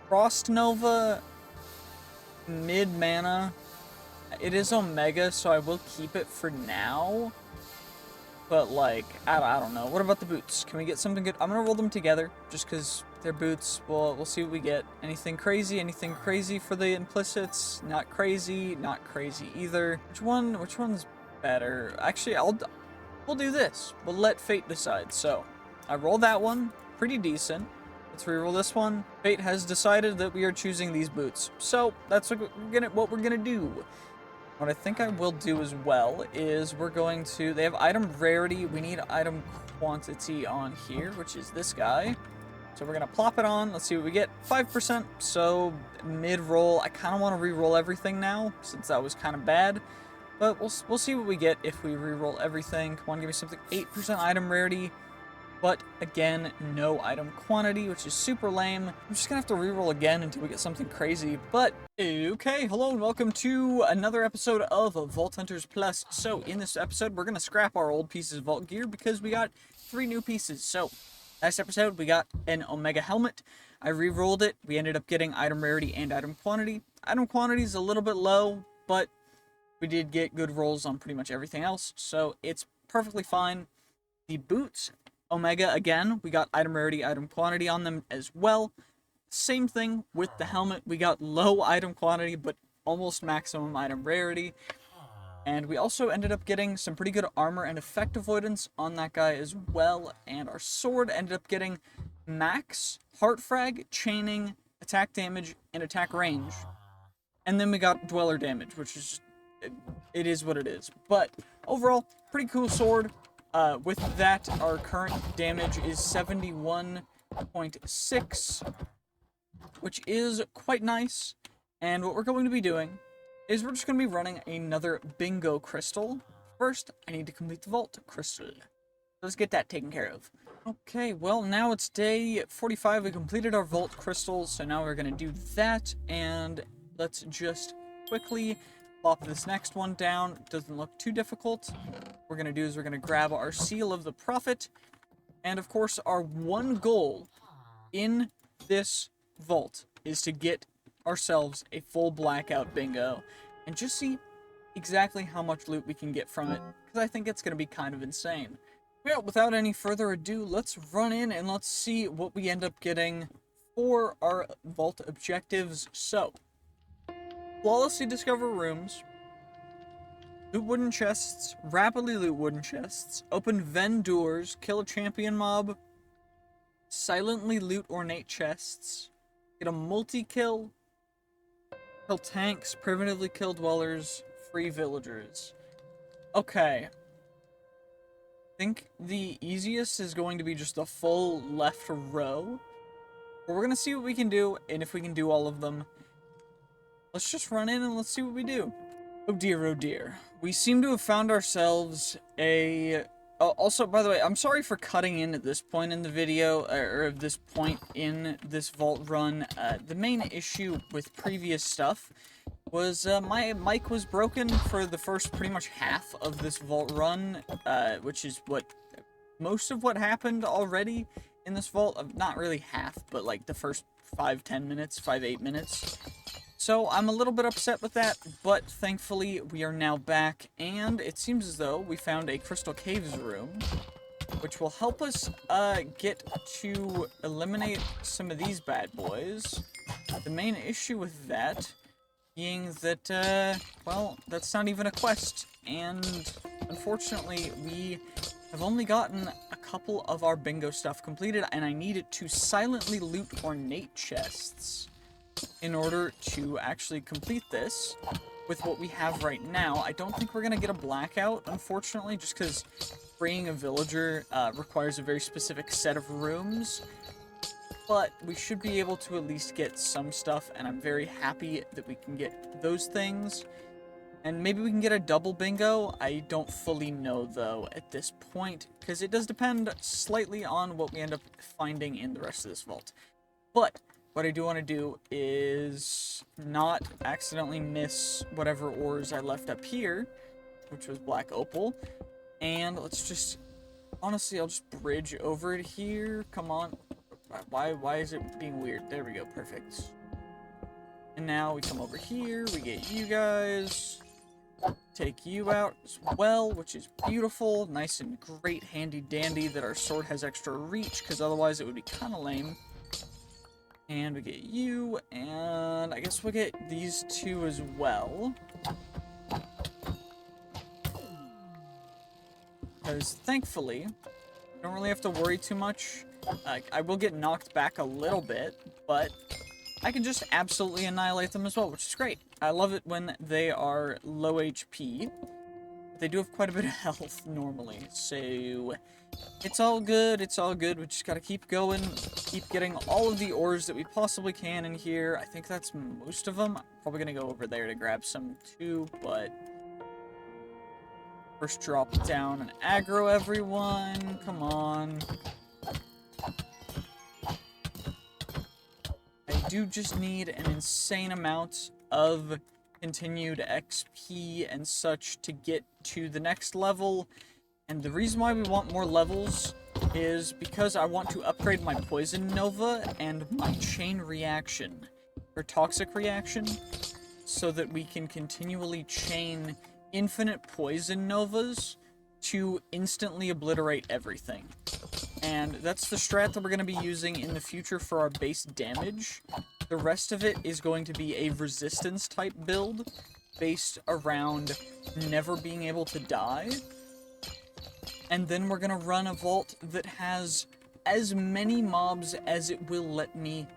Frost Nova. Mid mana. It is Omega, so I will keep it for now. But, like, I don't know. What about the boots? Can we get something good? I'm gonna roll them together, just because they're boots. We'll see what we get. Anything crazy? Anything crazy for the implicits? Not crazy. Not crazy either. Which one's better? Actually, we'll do this. We'll let fate decide. So, I roll that one. Pretty decent. Let's reroll this one. Fate has decided that we are choosing these boots. So, that's what we're gonna do. What I think I will do as well is we're going to... they have item rarity. We need item quantity on here, which is this guy. So we're going to plop it on. Let's see what we get. 5%. So mid-roll. I kind of want to re-roll everything now, since that was kind of bad. But we'll see what we get if we re-roll everything. Come on, give me something. 8% item rarity. But again, no item quantity, which is super lame. I'm just gonna have to reroll again until we get something crazy. But okay, hello and welcome to another episode of Vault Hunters Plus. So in this episode, we're gonna scrap our old pieces of vault gear because we got 3 new pieces. So last episode, we got an Omega helmet. I rerolled it. We ended up getting item rarity and item quantity. Item quantity is a little bit low, but we did get good rolls on pretty much everything else, so it's perfectly fine. The boots, Omega again, we got item rarity, item quantity on them as well. Same thing with the helmet. We got low item quantity, but almost maximum item rarity. And we also ended up getting some pretty good armor and effect avoidance on that guy as well. And our sword ended up getting max heart frag, chaining, attack damage, and attack range. And then we got dweller damage, which is just, it is what it is. But overall, pretty cool sword. With that, our current damage is 71.6, which is quite nice. And what we're going to be doing is we're just going to be running another bingo crystal. First, I need to complete the vault crystal. Let's get that taken care of. Okay, well, now it's day 45. We completed our vault crystals, so now we're going to do that. And let's just quickly plop this next one down. Doesn't look too difficult. What we're going to do is we're going to grab our seal of the prophet. And of course, our one goal in this vault is to get ourselves a full blackout bingo and just see exactly how much loot we can get from it, because I think it's going to be kind of insane. Well, without any further ado, let's run in and let's see what we end up getting for our vault objectives. So, flawlessly discover rooms, loot wooden chests, rapidly loot wooden chests, open Ven doors, kill a champion mob, silently loot ornate chests, get a multi-kill, kill tanks, primitively kill dwellers, free villagers. Okay. I think the easiest is going to be just a full left row. But we're going to see what we can do, and if we can do all of them. Let's just run in and let's see what we do. Oh dear, oh dear. We seem to have found ourselves a... Oh, also, by the way, I'm sorry for cutting in at this point in the video, or at this point in this vault run. The main issue with previous stuff was my mic was broken for the first pretty much half of this vault run, which is what most of what happened already in this vault. Not really half, but like the first 5-8 minutes. So I'm a little bit upset with that, but thankfully we are now back, and it seems as though we found a Crystal Caves room, which will help us get to eliminate some of these bad boys. The main issue with that being that, well, that's not even a quest, and unfortunately we have only gotten a couple of our bingo stuff completed, and I need it to silently loot ornate chests in order to actually complete this with what we have right now. I don't think we're going to get a blackout, unfortunately, just because freeing a villager requires a very specific set of rooms. But we should be able to at least get some stuff, and I'm very happy that we can get those things. And maybe we can get a double bingo. I don't fully know, though, at this point, because it does depend slightly on what we end up finding in the rest of this vault. But what I do want to do is not accidentally miss whatever ores I left up here, which was black opal. And let's just, honestly, I'll just bridge over it here. Come on. Why is it being weird? There we go, perfect. And now we come over here, we get you guys, take you out as well, which is beautiful, nice and great, handy dandy that our sword has extra reach, because otherwise it would be kind of lame. And we get you, and I guess we'll get these two as well. Because thankfully, I don't really have to worry too much. I will get knocked back a little bit, but I can just absolutely annihilate them as well, which is great. I love it when they are low HP. They do have quite a bit of health normally, so it's all good, it's all good. We just gotta keep going, keep getting all of the ores that we possibly can in here. I think that's most of them. I'm probably gonna go over there to grab some too, but first drop down and aggro everyone. Come on. do just need an insane amount of continued XP and such to get to the next level. And the reason why we want more levels is because I want to upgrade my Poison Nova and my Chain Reaction, or Toxic Reaction, so that we can continually chain infinite Poison Novas to instantly obliterate everything. And that's the strat that we're going to be using in the future for our base damage. The rest of it is going to be a resistance type build based around never being able to die. And then we're going to run a vault that has as many mobs as it will let me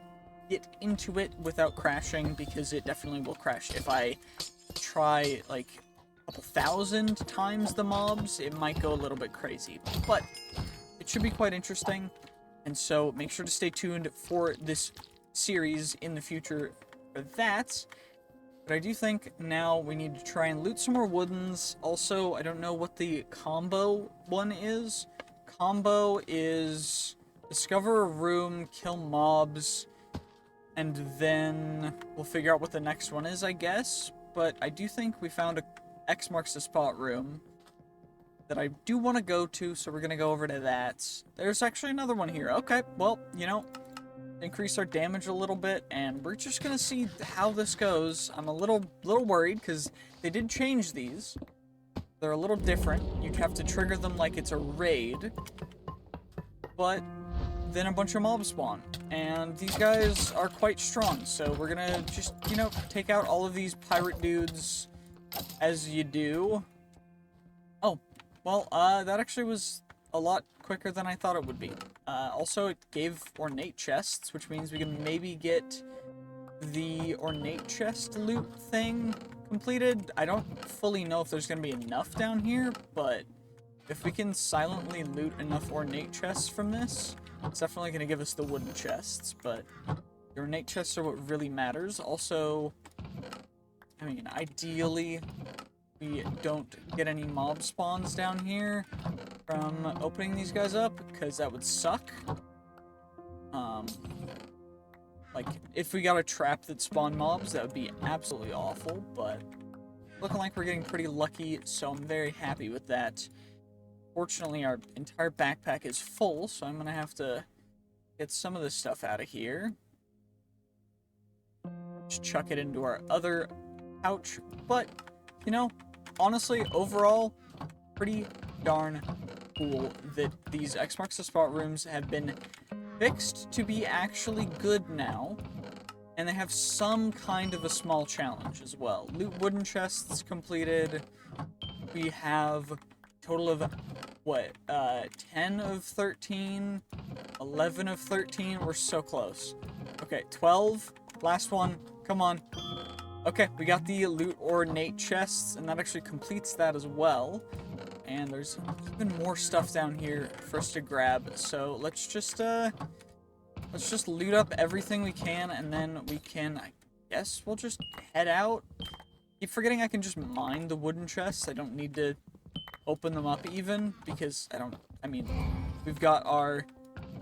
get into it without crashing, because it definitely will crash. If I try like a couple thousand times the mobs, it might go a little bit crazy. But it should be quite interesting, and so make sure to stay tuned for this series in the future for that. But I do think now we need to try and loot some more woodens. Also, I don't know what the combo one is. Combo is discover a room, kill mobs, and then we'll figure out what the next one is, I guess. But I do think we found a X marks the spot room that I do want to go to, so we're going to go over to that. There's actually another one here. Okay, well, you know, increase our damage a little bit, and we're just going to see how this goes. I'm a little worried, because they did change these. They're a little different. You'd have to trigger them like it's a raid. But then a bunch of mobs spawn. And these guys are quite strong, so we're going to just, you know, take out all of these pirate dudes as you do. Oh, well, that actually was a lot quicker than I thought it would be. Also, it gave ornate chests, which means we can maybe get the ornate chest loot thing completed. I don't fully know if there's going to be enough down here, but if we can silently loot enough ornate chests from this, it's definitely going to give us the wooden chests, but the ornate chests are what really matters. Also, I mean, ideally, we don't get any mob spawns down here from opening these guys up, because that would suck. Like, if we got a trap that spawned mobs, that would be absolutely awful, but looking like we're getting pretty lucky, so I'm very happy with that. Fortunately, our entire backpack is full, so I'm going to have to get some of this stuff out of here. Just chuck it into our other pouch, but, you know, honestly, overall, pretty darn cool that these X marks the spot rooms have been fixed to be actually good now, and they have some kind of a small challenge as well. Loot wooden chests completed. We have a total of, what, 10 of 13, 11 of 13, we're so close. Okay, 12, last one, come on. Okay, we got the loot ornate chests, and that actually completes that as well. And there's even more stuff down here for us to grab, so let's just loot up everything we can, and then we can, I guess we'll just head out. Keep forgetting I can just mine the wooden chests. I don't need to open them up even, because I mean, we've got our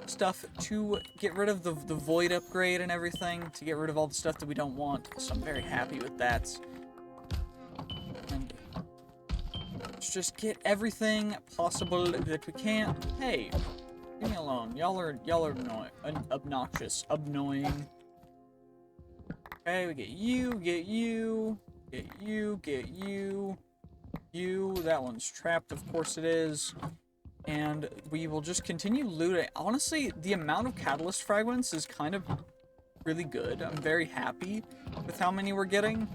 stuff to get rid of the void upgrade and everything, to get rid of all the stuff that we don't want, so I'm very happy with that. And let's just get everything possible that we can. Hey, leave me alone. Y'all are obnoxious, annoying. Okay, we get you, get you, get you, get you, you. That one's trapped, of course it is. And we will just continue looting. Honestly, the amount of catalyst fragments is kind of really good. I'm very happy with how many we're getting.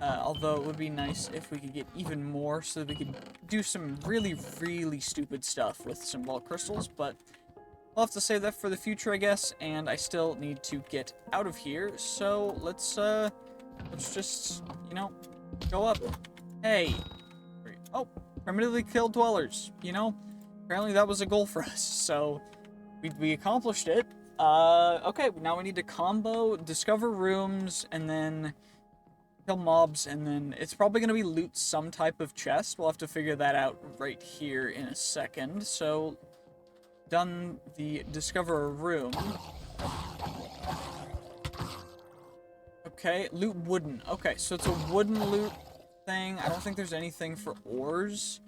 Although it would be nice if we could get even more so that we could do some really, really stupid stuff with some vault crystals. But I'll have to save that for the future, I guess. And I still need to get out of here. So let's just, you know, go up. Hey. Oh, primitively killed dwellers, you know? Apparently that was a goal for us, so we accomplished it. Okay, now we need to combo, discover rooms, and then kill mobs, and then it's probably going to be loot some type of chest. We'll have to figure that out right here in a second. So, done the discover a room. Okay, loot wooden. Okay, so it's a wooden loot thing. I don't think there's anything for ores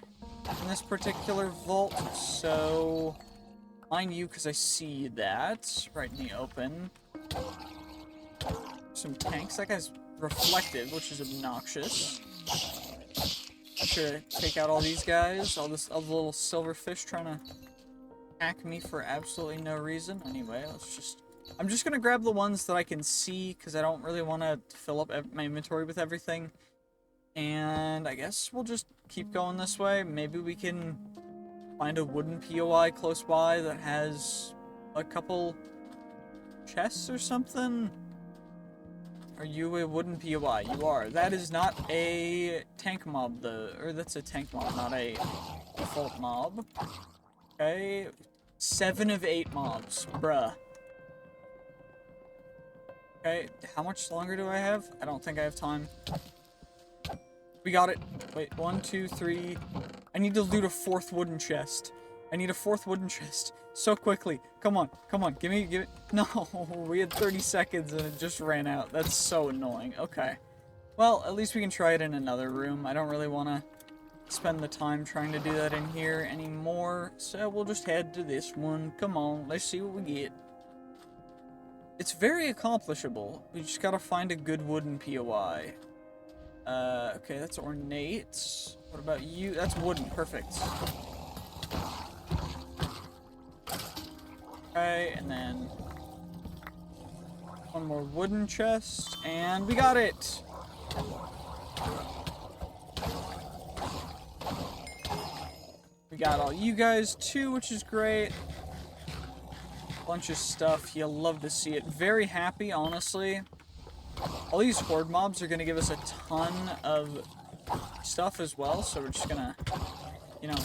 in this particular vault, so mind you, because I see that right in the open. Some tanks. That guy's reflective, which is obnoxious. Should take out all these guys. All the little silverfish trying to attack me for absolutely no reason. Anyway, I'm just gonna grab the ones that I can see, because I don't really want to fill up my inventory with everything. And I guess we'll just keep going this way. Maybe we can find a wooden POI close by that has a couple chests or something. Are you a wooden POI? You are. That is not a tank mob, though. Or that's a tank mob, not a default mob. Okay. 7 of 8 mobs. Bruh. Okay, how much longer do I have? I don't think I have time. We got it. Wait, 1, 2, 3. I need to loot a 4th wooden chest. I need a 4th wooden chest. So quickly. Come on, come on. Give me. No, we had 30 seconds and it just ran out. That's so annoying. Okay. Well, at least we can try it in another room. I don't really want to spend the time trying to do that in here anymore. So we'll just head to this one. Come on, let's see what we get. It's very accomplishable. We just gotta find a good wooden POI. Okay, that's ornate. What about you? That's wooden. Perfect. Okay, and then one more wooden chest, and we got it! We got all you guys too, which is great. Bunch of stuff. You'll love to see it. Very happy, honestly. All these horde mobs are going to give us a ton of stuff as well, so we're just going to, you know,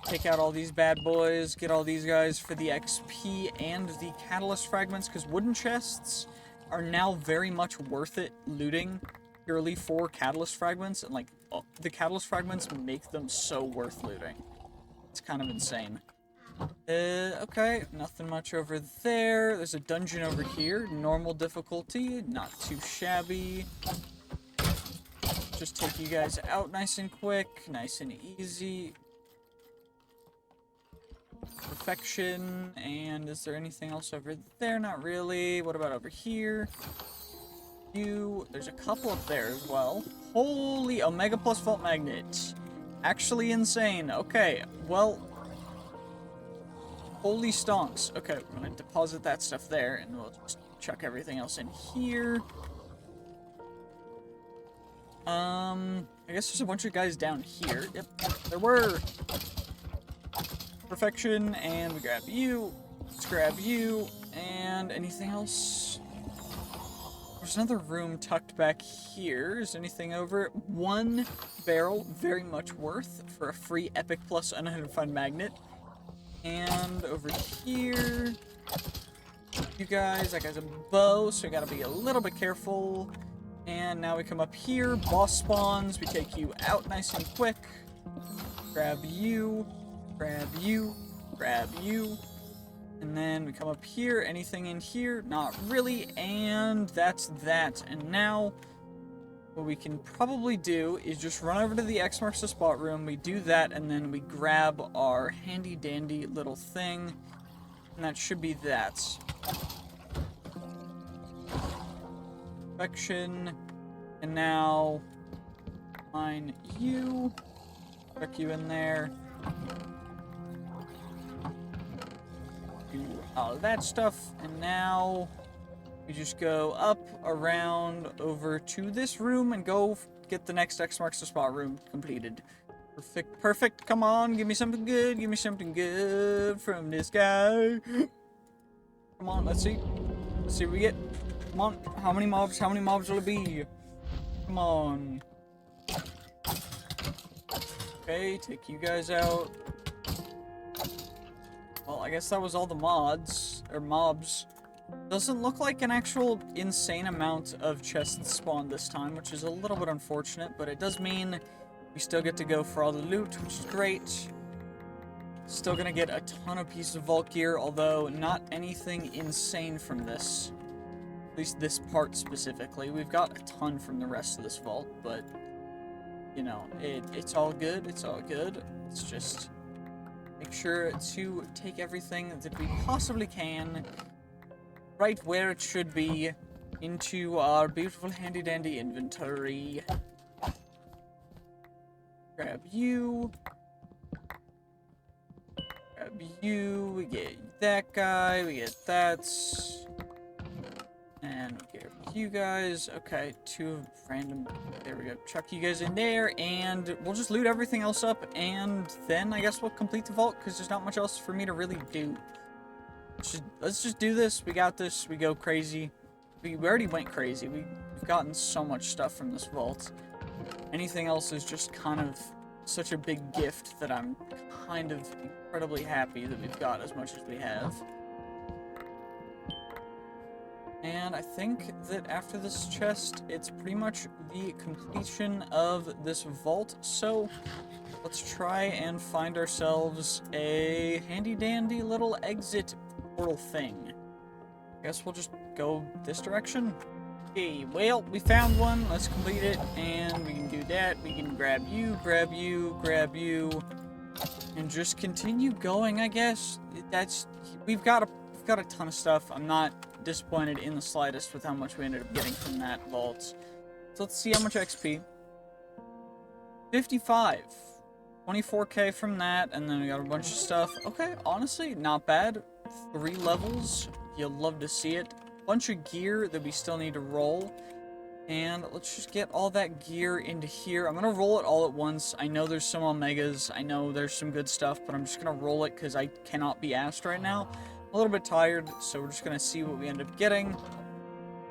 take out all these bad boys, get all these guys for the XP and the catalyst fragments, because wooden chests are now very much worth it looting purely for catalyst fragments, and like, the catalyst fragments make them so worth looting. It's kind of insane. Okay, nothing much over there. There's a dungeon over here. Normal difficulty, not too shabby. Just take you guys out nice and quick, nice and easy. Perfection. And is there anything else over there? Not really. What about over here? There's a couple up there as well. Holy Omega Plus Vault Magnet. Actually insane. Okay, well, holy stonks. Okay, we're gonna deposit that stuff there, and we'll just chuck everything else in here. I guess there's a bunch of guys down here. Yep, there were. Perfection, and we grab you. Let's grab you, and anything else? There's another room tucked back here. Is anything over it? 1 barrel, very much worth for a free Epic Plus Unidentified Magnet. And over here, you guys, that guy's a bow, so we gotta be a little bit careful. And now we come up here, boss spawns, we take you out nice and quick. Grab you, grab you, grab you. And then we come up here, anything in here? Not really, and that's that. And now, what we can probably do is just run over to the X marks the spot room, we do that, and then we grab our handy dandy little thing, and that should be that. Perfection, and now, mine you, tuck you in there. Do all that stuff, and now we just go up, around, over to this room, and go get the next X marks the spot room completed. Perfect, perfect, come on, give me something good from this guy. Come on, let's see what we get. Come on, how many mobs will it be? Come on. Okay, take you guys out. Well, I guess that was all the mods, or mobs. Doesn't look like an actual insane amount of chests spawned this time, which is a little bit unfortunate, but it does mean we still get to go for all the loot, which is great. Still gonna get a ton of pieces of vault gear, although not anything insane from this. At least this part specifically. We've got a ton from the rest of this vault, but, you know, it's all good. It's all good. Let's just make sure to take everything that we possibly can right where it should be into our beautiful handy-dandy inventory. Grab you. Grab you. We get that guy. We get that. And we get you guys. Okay, 2 random. There we go. Chuck you guys in there, and we'll just loot everything else up, and then I guess we'll complete the vault, because there's not much else for me to really do. Let's just do this. We got this. We go crazy. We already went crazy. We've gotten so much stuff from this vault. Anything else is just kind of such a big gift that I'm kind of incredibly happy that we've got as much as we have. And I think that after this chest, it's pretty much the completion of this vault. So let's try and find ourselves a handy-dandy little exit portal thing. I guess we'll just go this direction. Okay, well, we found one. Let's complete it, and we can do that. We can grab you, grab you, grab you, and just continue going, I guess. We've got a ton of stuff. I'm not disappointed in the slightest with how much we ended up getting from that vault. So let's see how much XP. 55. 24k from that, and then we got a bunch of stuff. Okay, honestly, not bad. 3 levels. You'll love to see it. Bunch of gear that we still need to roll. And let's just get all that gear into here. I'm gonna roll it all at once. I know there's some Omegas. I know there's some good stuff, but I'm just gonna roll it because I cannot be asked right now. I'm a little bit tired, so we're just gonna see what we end up getting.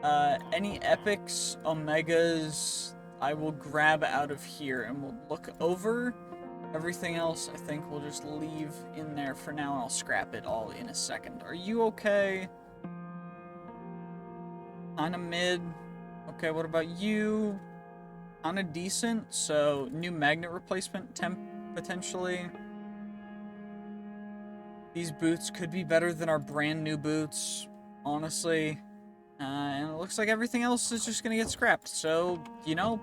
Any epics, Omegas, I will grab out of here, and we'll look over. Everything else, I think we'll just leave in there for now, and I'll scrap it all in a second. Are you okay? Kinda mid. Okay, what about you? Kinda decent, so new magnet replacement temp, potentially. These boots could be better than our brand new boots, honestly. And it looks like everything else is just gonna get scrapped, so, you know,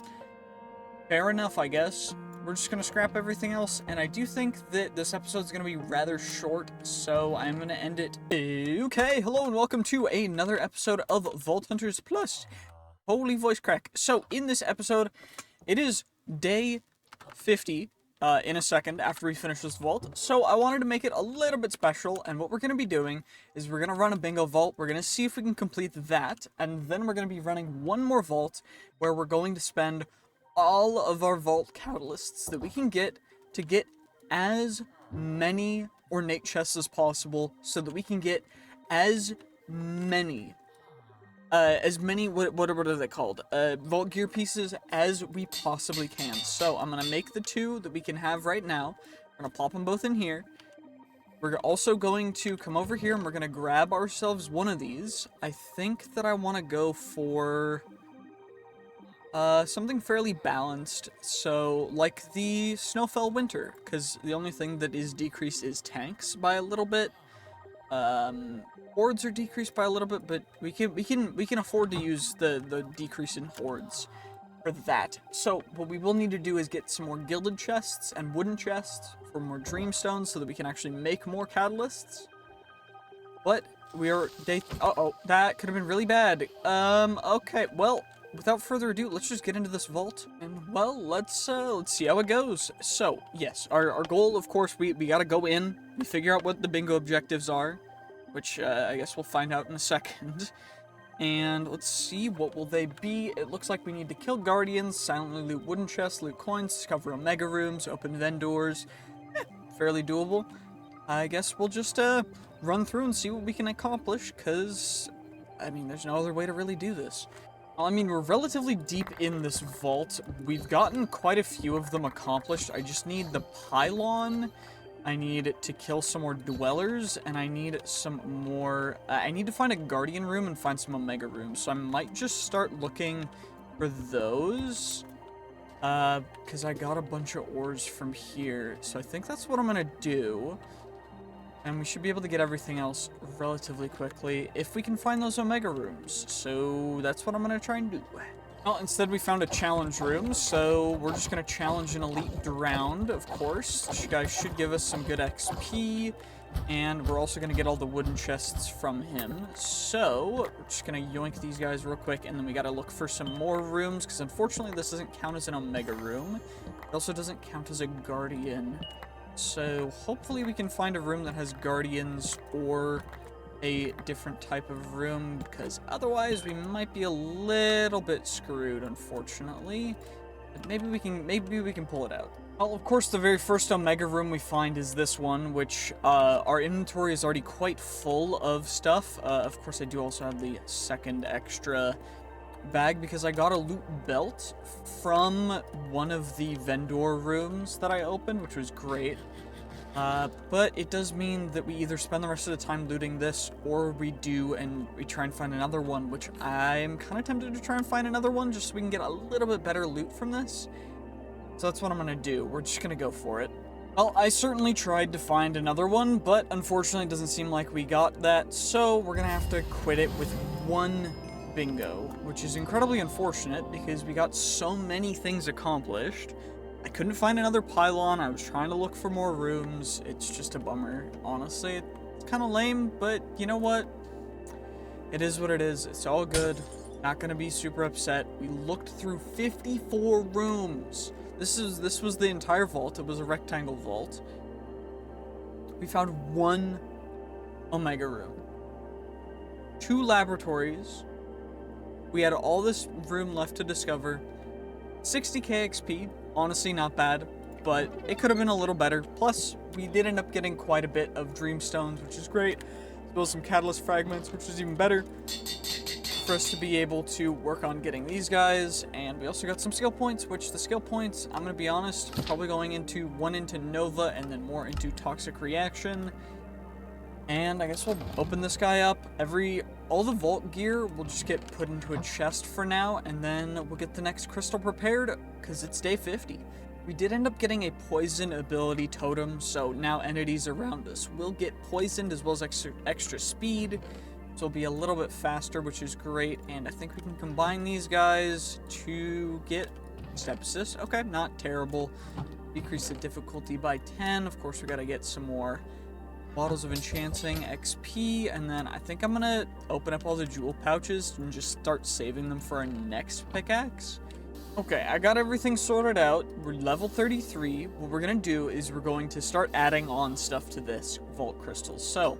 fair enough, I guess. We're just gonna scrap everything else, and I do think that this episode's gonna be rather short, so I'm gonna end it. Okay, hello and welcome to another episode of Vault Hunters Plus. Holy voice crack. So, in this episode, it is day 50, in a second after we finish this vault, so I wanted to make it a little bit special, and what we're gonna be doing is we're gonna run a bingo vault, we're gonna see if we can complete that, and then we're gonna be running one more vault, where we're going to spend all of our vault catalysts that we can get to get as many ornate chests as possible, so that we can get as many, what are they called? Vault gear pieces as we possibly can. So I'm gonna make the 2 that we can have right now. We're gonna plop them both in here. We're also going to come over here and we're gonna grab ourselves one of these. I think that I want to go for something fairly balanced, so like the Snowfell Winter, because the only thing that is decreased is tanks by a little bit. Hordes are decreased by a little bit, but we can afford to use the decrease in hordes for that. So what we will need to do is get some more gilded chests and wooden chests for more dreamstones, so that we can actually make more catalysts. But we are uh-oh, that could have been really bad. Okay, well, without further ado, let's just get into this vault, and, well, let's see how it goes. So, yes, our goal, of course, we gotta go in, we figure out what the bingo objectives are, which, I guess we'll find out in a second, and let's see, what will they be? It looks like we need to kill guardians, silently loot wooden chests, loot coins, discover omega rooms, open vendors. Fairly doable. I guess we'll just, run through and see what we can accomplish, because, I mean, there's no other way to really do this. I mean, we're relatively deep in this vault. We've gotten quite a few of them accomplished. I just need the pylon. I need to kill some more dwellers, and I need some more... I need to find a guardian room and find some omega rooms. So I might just start looking for those. Because I got a bunch of ores from here. So I think that's what I'm going to do. And we should be able to get everything else relatively quickly if we can find those Omega rooms. So that's what I'm going to try and do. Well, instead we found a challenge room, so we're just going to challenge an elite round, of course. This guy should give us some good XP, and we're also going to get all the wooden chests from him. So we're just going to yoink these guys real quick, and then we got to look for some more rooms, because unfortunately this doesn't count as an Omega room. It also doesn't count as a Guardian. So hopefully we can find a room that has Guardians or a different type of room, because otherwise we might be a little bit screwed, unfortunately. But maybe we can pull it out. Well, of course, the very first Omega room we find is this one, which our inventory is already quite full of stuff. Of course, I do also have the second extra bag because I got a loot belt from one of the vendor rooms that I opened, which was great. But it does mean that we either spend the rest of the time looting this, or we try and find another one, which I'm kind of tempted to try and find another one just so we can get a little bit better loot from this. So that's what I'm gonna do. We're just gonna go for it. Well, I certainly tried to find another one, but unfortunately it doesn't seem like we got that, so we're gonna have to quit it with one bingo, which is incredibly unfortunate because we got so many things accomplished. I couldn't find another pylon. I was trying to look for more rooms. It's just a bummer, honestly. It's kind of lame, but you know what? It is what it is. It's all good. Not gonna be super upset. We looked through 54 rooms. This was the entire vault. It was a rectangle vault. We found one Omega room, 2 laboratories. We had all this room left to discover. 60k XP. Honestly, not bad, but it could have been a little better. Plus, we did end up getting quite a bit of Dreamstones, which is great, as well as some Catalyst Fragments, which is even better for us to be able to work on getting these guys. And we also got some skill points, which the skill points, I'm going to be honest, probably going into one into Nova and then more into Toxic Reaction. And I guess we'll open this guy up. All the vault gear will just get put into a chest for now, and then we'll get the next crystal prepared, because it's day 50. We did end up getting a poison ability totem, so now entities around us will get poisoned, as well as extra speed, so it'll be a little bit faster, which is great. And I think we can combine these guys to get Step Assist. Okay, not terrible. Decrease the difficulty by 10. Of course, we gotta get some more bottles of enchanting XP, and then I think I'm gonna open up all the jewel pouches and just start saving them for our next pickaxe. Okay, I got everything sorted out. We're level 33. What we're gonna do is we're going to start adding on stuff to this vault crystals. So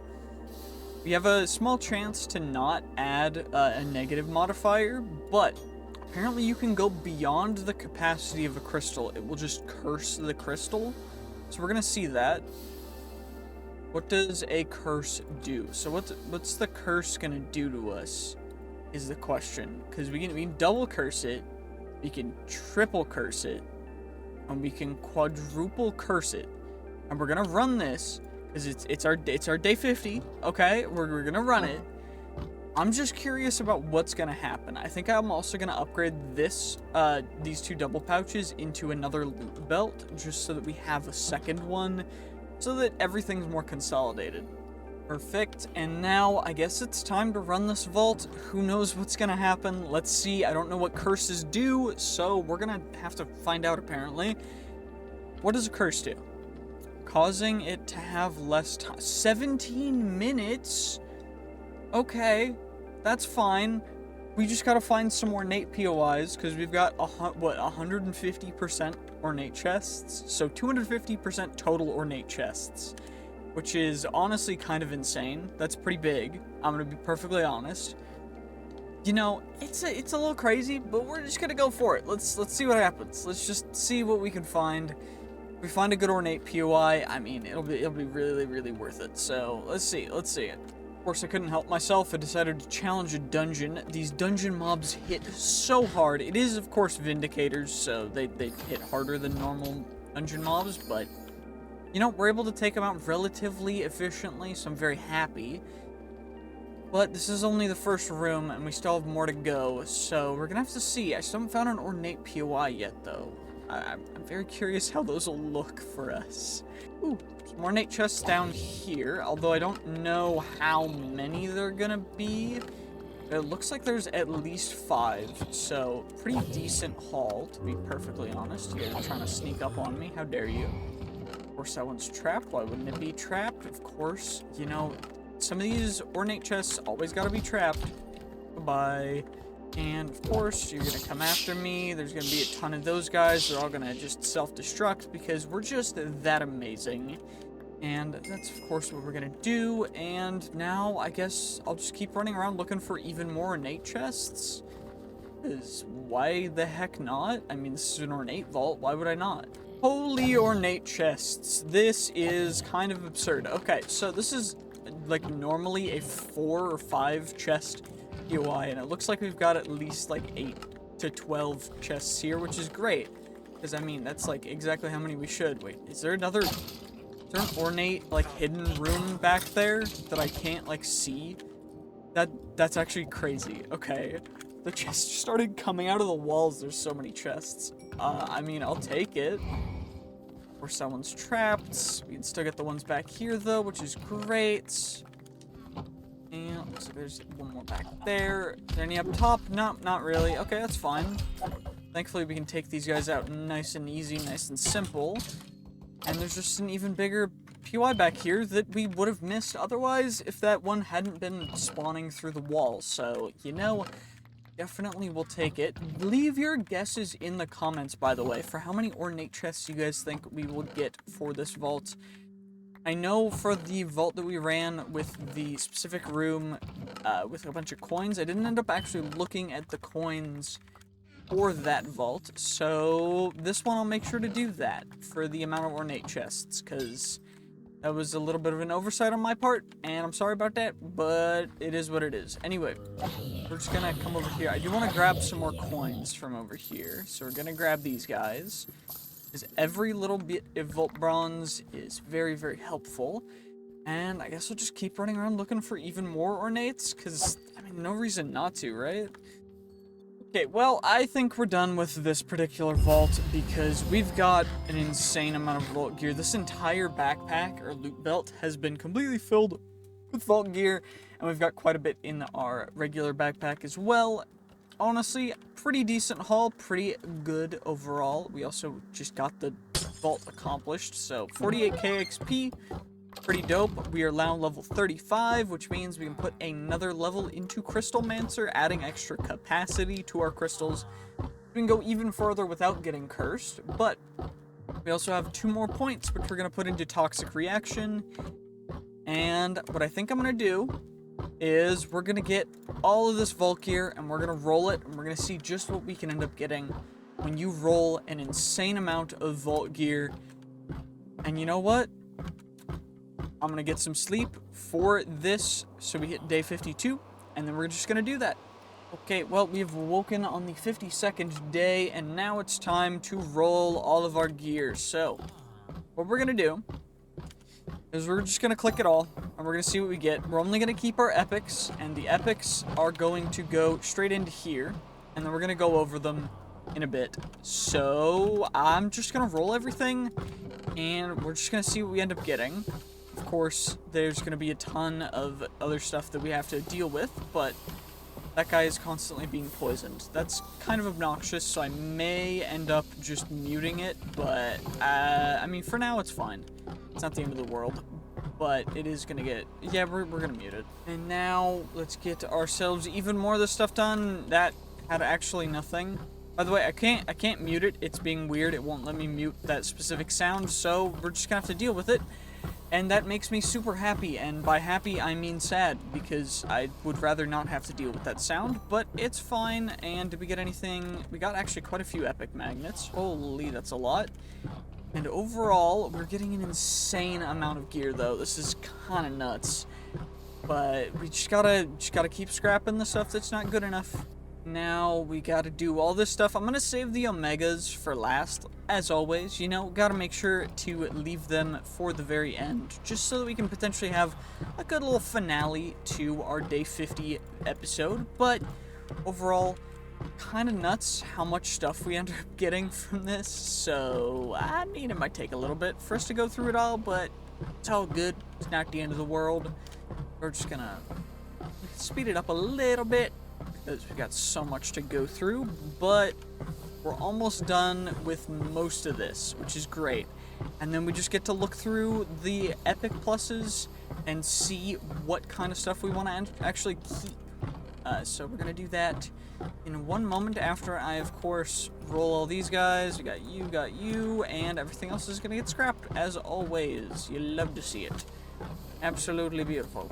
we have a small chance to not add a negative modifier, but apparently you can go beyond the capacity of a crystal. It will just curse the crystal. So we're gonna see that. What does a curse do? So what's the curse gonna do to us is the question. Because we can double curse it, we can triple curse it, and we can quadruple curse it. And we're gonna run this because it's our day 50. Okay, we're gonna run it. I'm just curious about what's gonna happen. I think I'm also gonna upgrade these 2 double pouches into another loot belt, just so that we have a second one, so that everything's more consolidated. Perfect. And now I guess it's time to run this vault. Who knows what's gonna happen? Let's see. I don't know what curses do, so we're gonna have to find out apparently. What does a curse do? Causing it to have less time. 17 minutes? Okay, that's fine. We just gotta find some ornate POIs, because we've got, 150% ornate chests? So 250% total ornate chests, which is honestly kind of insane. That's pretty big. I'm gonna be perfectly honest. You know, it's a little crazy, but we're just gonna go for it. Let's see what happens. Let's just see what we can find. If we find a good ornate POI, I mean, it'll be really, really worth it. So let's see it. Of course, I couldn't help myself. I decided to challenge a dungeon. These dungeon mobs hit so hard. It is, of course, Vindicators, so they hit harder than normal dungeon mobs, but, you know, we're able to take them out relatively efficiently, so I'm very happy. But this is only the first room, and we still have more to go, so we're gonna have to see. I still haven't found an ornate POI yet, though. I'm very curious how those will look for us. Ooh, some more ornate chests down here, although I don't know how many they're gonna be. It looks like there's at least 5, so pretty decent haul, to be perfectly honest. You guys are trying to sneak up on me. How dare you? Of course, that one's trapped. Why wouldn't it be trapped? Of course, you know, some of these ornate chests always gotta be trapped. Goodbye. And, of course, you're gonna come after me. There's gonna be a ton of those guys. They're all gonna just self-destruct because we're just that amazing. And that's, of course, what we're gonna do. And now, I guess, I'll just keep running around looking for even more ornate chests. Because why the heck not? I mean, this is an ornate vault. Why would I not? Holy ornate chests. This is kind of absurd. Okay, so this is, like, normally a 4 or 5 chest UI, and it looks like we've got at least, like, 8 to 12 chests here, which is great. Because, I mean, that's, like, exactly how many we should. Wait, is there an ornate, like, hidden room back there that I can't, like, see? That's actually crazy. Okay. The chests just started coming out of the walls. There's so many chests. I mean, I'll take it. Or someone's trapped. We can still get the ones back here, though, which is great. And looks like there's one more back there. Is there any up top? No, not really. Okay, that's fine. Thankfully, we can take these guys out nice and easy, nice and simple. And there's just an even bigger POI back here that we would have missed otherwise if that one hadn't been spawning through the wall. So, you know, definitely will take it. Leave your guesses in the comments, by the way, for how many ornate chests you guys think we will get for this vault. I know for the vault that we ran with the specific room with a bunch of coins, I didn't end up actually looking at the coins for that vault, so this one I'll make sure to do that for the amount of ornate chests, because that was a little bit of an oversight on my part, and I'm sorry about that, but it is what it is. Anyway, we're just gonna come over here. I do want to grab some more coins from over here, so we're gonna grab these guys. Because every little bit of Vault Bronze is very, very helpful. And I guess we'll just keep running around looking for even more ornates, because, I mean, no reason not to, right? Okay, well, I think we're done with this particular vault, because we've got an insane amount of vault gear. This entire backpack, or loot belt, has been completely filled with vault gear, and we've got quite a bit in our regular backpack as well. Honestly, pretty decent haul, pretty good overall. We also just got the vault accomplished, so 48k XP, pretty dope. We are now level 35, which means we can put another level into Crystal Mancer, adding extra capacity to our crystals. We can go even further without getting cursed, but we also have 2 more points, which we're going to put into Toxic Reaction. And what I think I'm going to do is we're going to get all of this vault gear, and we're going to roll it, and we're going to see just what we can end up getting when you roll an insane amount of vault gear. And you know what? I'm going to get some sleep for this, so we hit day 52, and then we're just going to do that. Okay, well, we've woken on the 52nd day, and now it's time to roll all of our gear. So, what we're going to do is we're just going to click it all, and we're going to see what we get. We're only going to keep our epics, and the epics are going to go straight into here, and then we're going to go over them in a bit. So, I'm just going to roll everything, and we're just going to see what we end up getting. Of course, there's going to be a ton of other stuff that we have to deal with, but that guy is constantly being poisoned. That's kind of obnoxious, so I may end up just muting it, but, I mean, for now, it's fine. It's not the end of the world, but it is gonna get, yeah, we're gonna mute it. And now, let's get ourselves even more of this stuff done. That had actually nothing. By the way, I can't mute it. It's being weird. It won't let me mute that specific sound, so we're just gonna have to deal with it. And that makes me super happy, and by happy, I mean sad, because I would rather not have to deal with that sound, but it's fine. And did we get anything? We got actually quite a few epic magnets. Holy, that's a lot. And overall, we're getting an insane amount of gear, though. This is kind of nuts. But we just gotta keep scrapping the stuff that's not good enough. Now we gotta do all this stuff. I'm gonna save the omegas for last, as always. You know, gotta make sure to leave them for the very end, just so that we can potentially have a good little finale to our day 50 episode. But overall, kind of nuts how much stuff we end up getting from this, so I mean it might take a little bit for us to go through it all, but it's all good. It's not the end of the world. We're just gonna speed it up a little bit because we got so much to go through, but we're almost done with most of this, which is great. And then we just get to look through the epic pluses and see what kind of stuff we want to actually keep. So we're going to do that in one moment after I, of course, roll all these guys. We got you, and everything else is going to get scrapped, as always. You love to see it. Absolutely beautiful.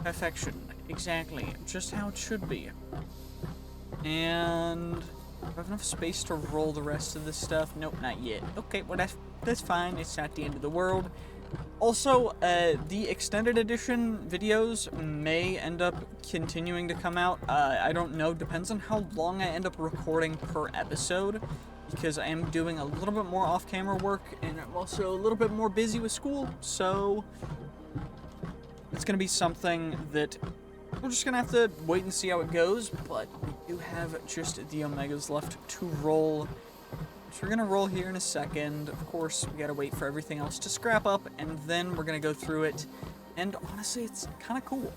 Perfection. Exactly. Just how it should be. And do I have enough space to roll the rest of this stuff? Nope, not yet. Okay, well, that's fine. It's not the end of the world. Also, the extended edition videos may end up continuing to come out. I don't know. Depends on how long I end up recording per episode, because I am doing a little bit more off-camera work, and I'm also a little bit more busy with school, so it's going to be something that we're just going to have to wait and see how it goes, but we do have just the Omegas left to roll. So we're going to roll here in a second. Of course, we got to wait for everything else to scrap up, and then we're going to go through it. And honestly, it's kind of cool.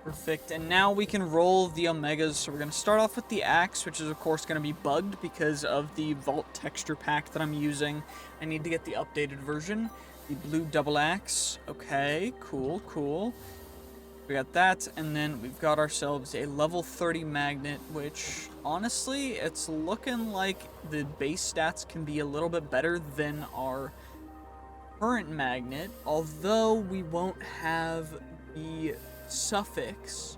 Perfect. And now we can roll the Omegas. So we're going to start off with the axe, which is, of course, going to be bugged because of the vault texture pack that I'm using. I need to get the updated version. The blue double axe. Okay, cool, cool. We got that, and then we've got ourselves a level 30 magnet, which, honestly, it's looking like the base stats can be a little bit better than our current magnet, although we won't have the suffix,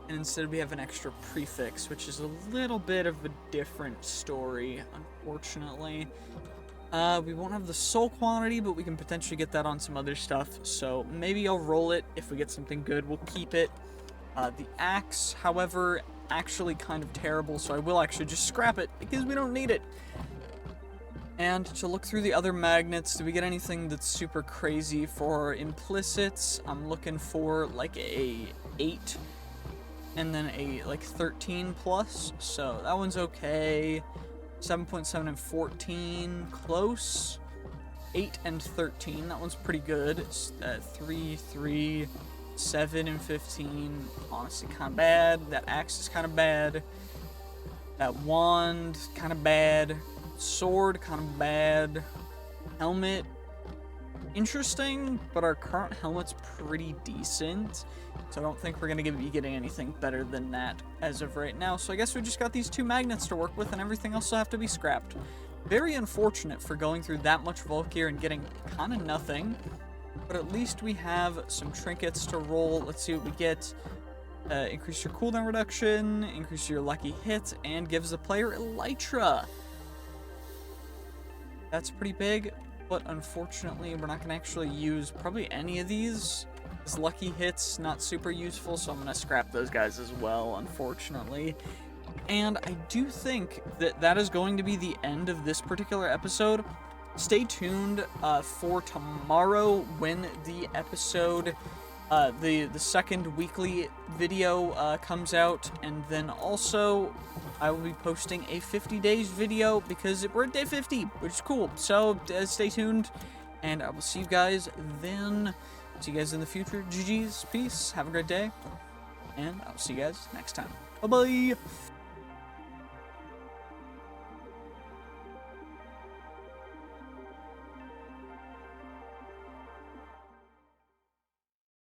and instead we have an extra prefix, which is a little bit of a different story, unfortunately. We won't have the soul quantity, but we can potentially get that on some other stuff, so maybe I'll roll it. If we get something good, we'll keep it. The axe, however, actually kind of terrible, so I will actually just scrap it, because we don't need it. And to look through the other magnets, do we get anything that's super crazy for implicits? I'm looking for, like, a 8, and then a, like, 13 plus, so that one's okay. 7.7 and 14, close. 8 and 13, that one's pretty good. It's 3, 3, 7 and 15, honestly kind of bad. That axe is kind of bad. That wand, kind of bad. Sword, kind of bad. Helmet, interesting, but our current helmet's pretty decent. So I don't think we're going to be getting anything better than that as of right now. So I guess we just got these 2 magnets to work with, and everything else will have to be scrapped. Very unfortunate for going through that much vault gear and getting kind of nothing. But at least we have some trinkets to roll. Let's see what we get. Increase your cooldown reduction, increase your lucky hit, and gives the player Elytra. That's pretty big, but unfortunately we're not going to actually use probably any of these. His lucky hits, not super useful, so I'm going to scrap those guys as well, unfortunately. And I do think that that is going to be the end of this particular episode. Stay tuned for tomorrow when the episode, the second weekly video comes out, and then also I will be posting a 50 days video because we're at day 50, which is cool. So stay tuned, and I will see you guys then. See you guys in the future. GG's, peace, have a great day, and I'll see you guys next time. Bye-bye!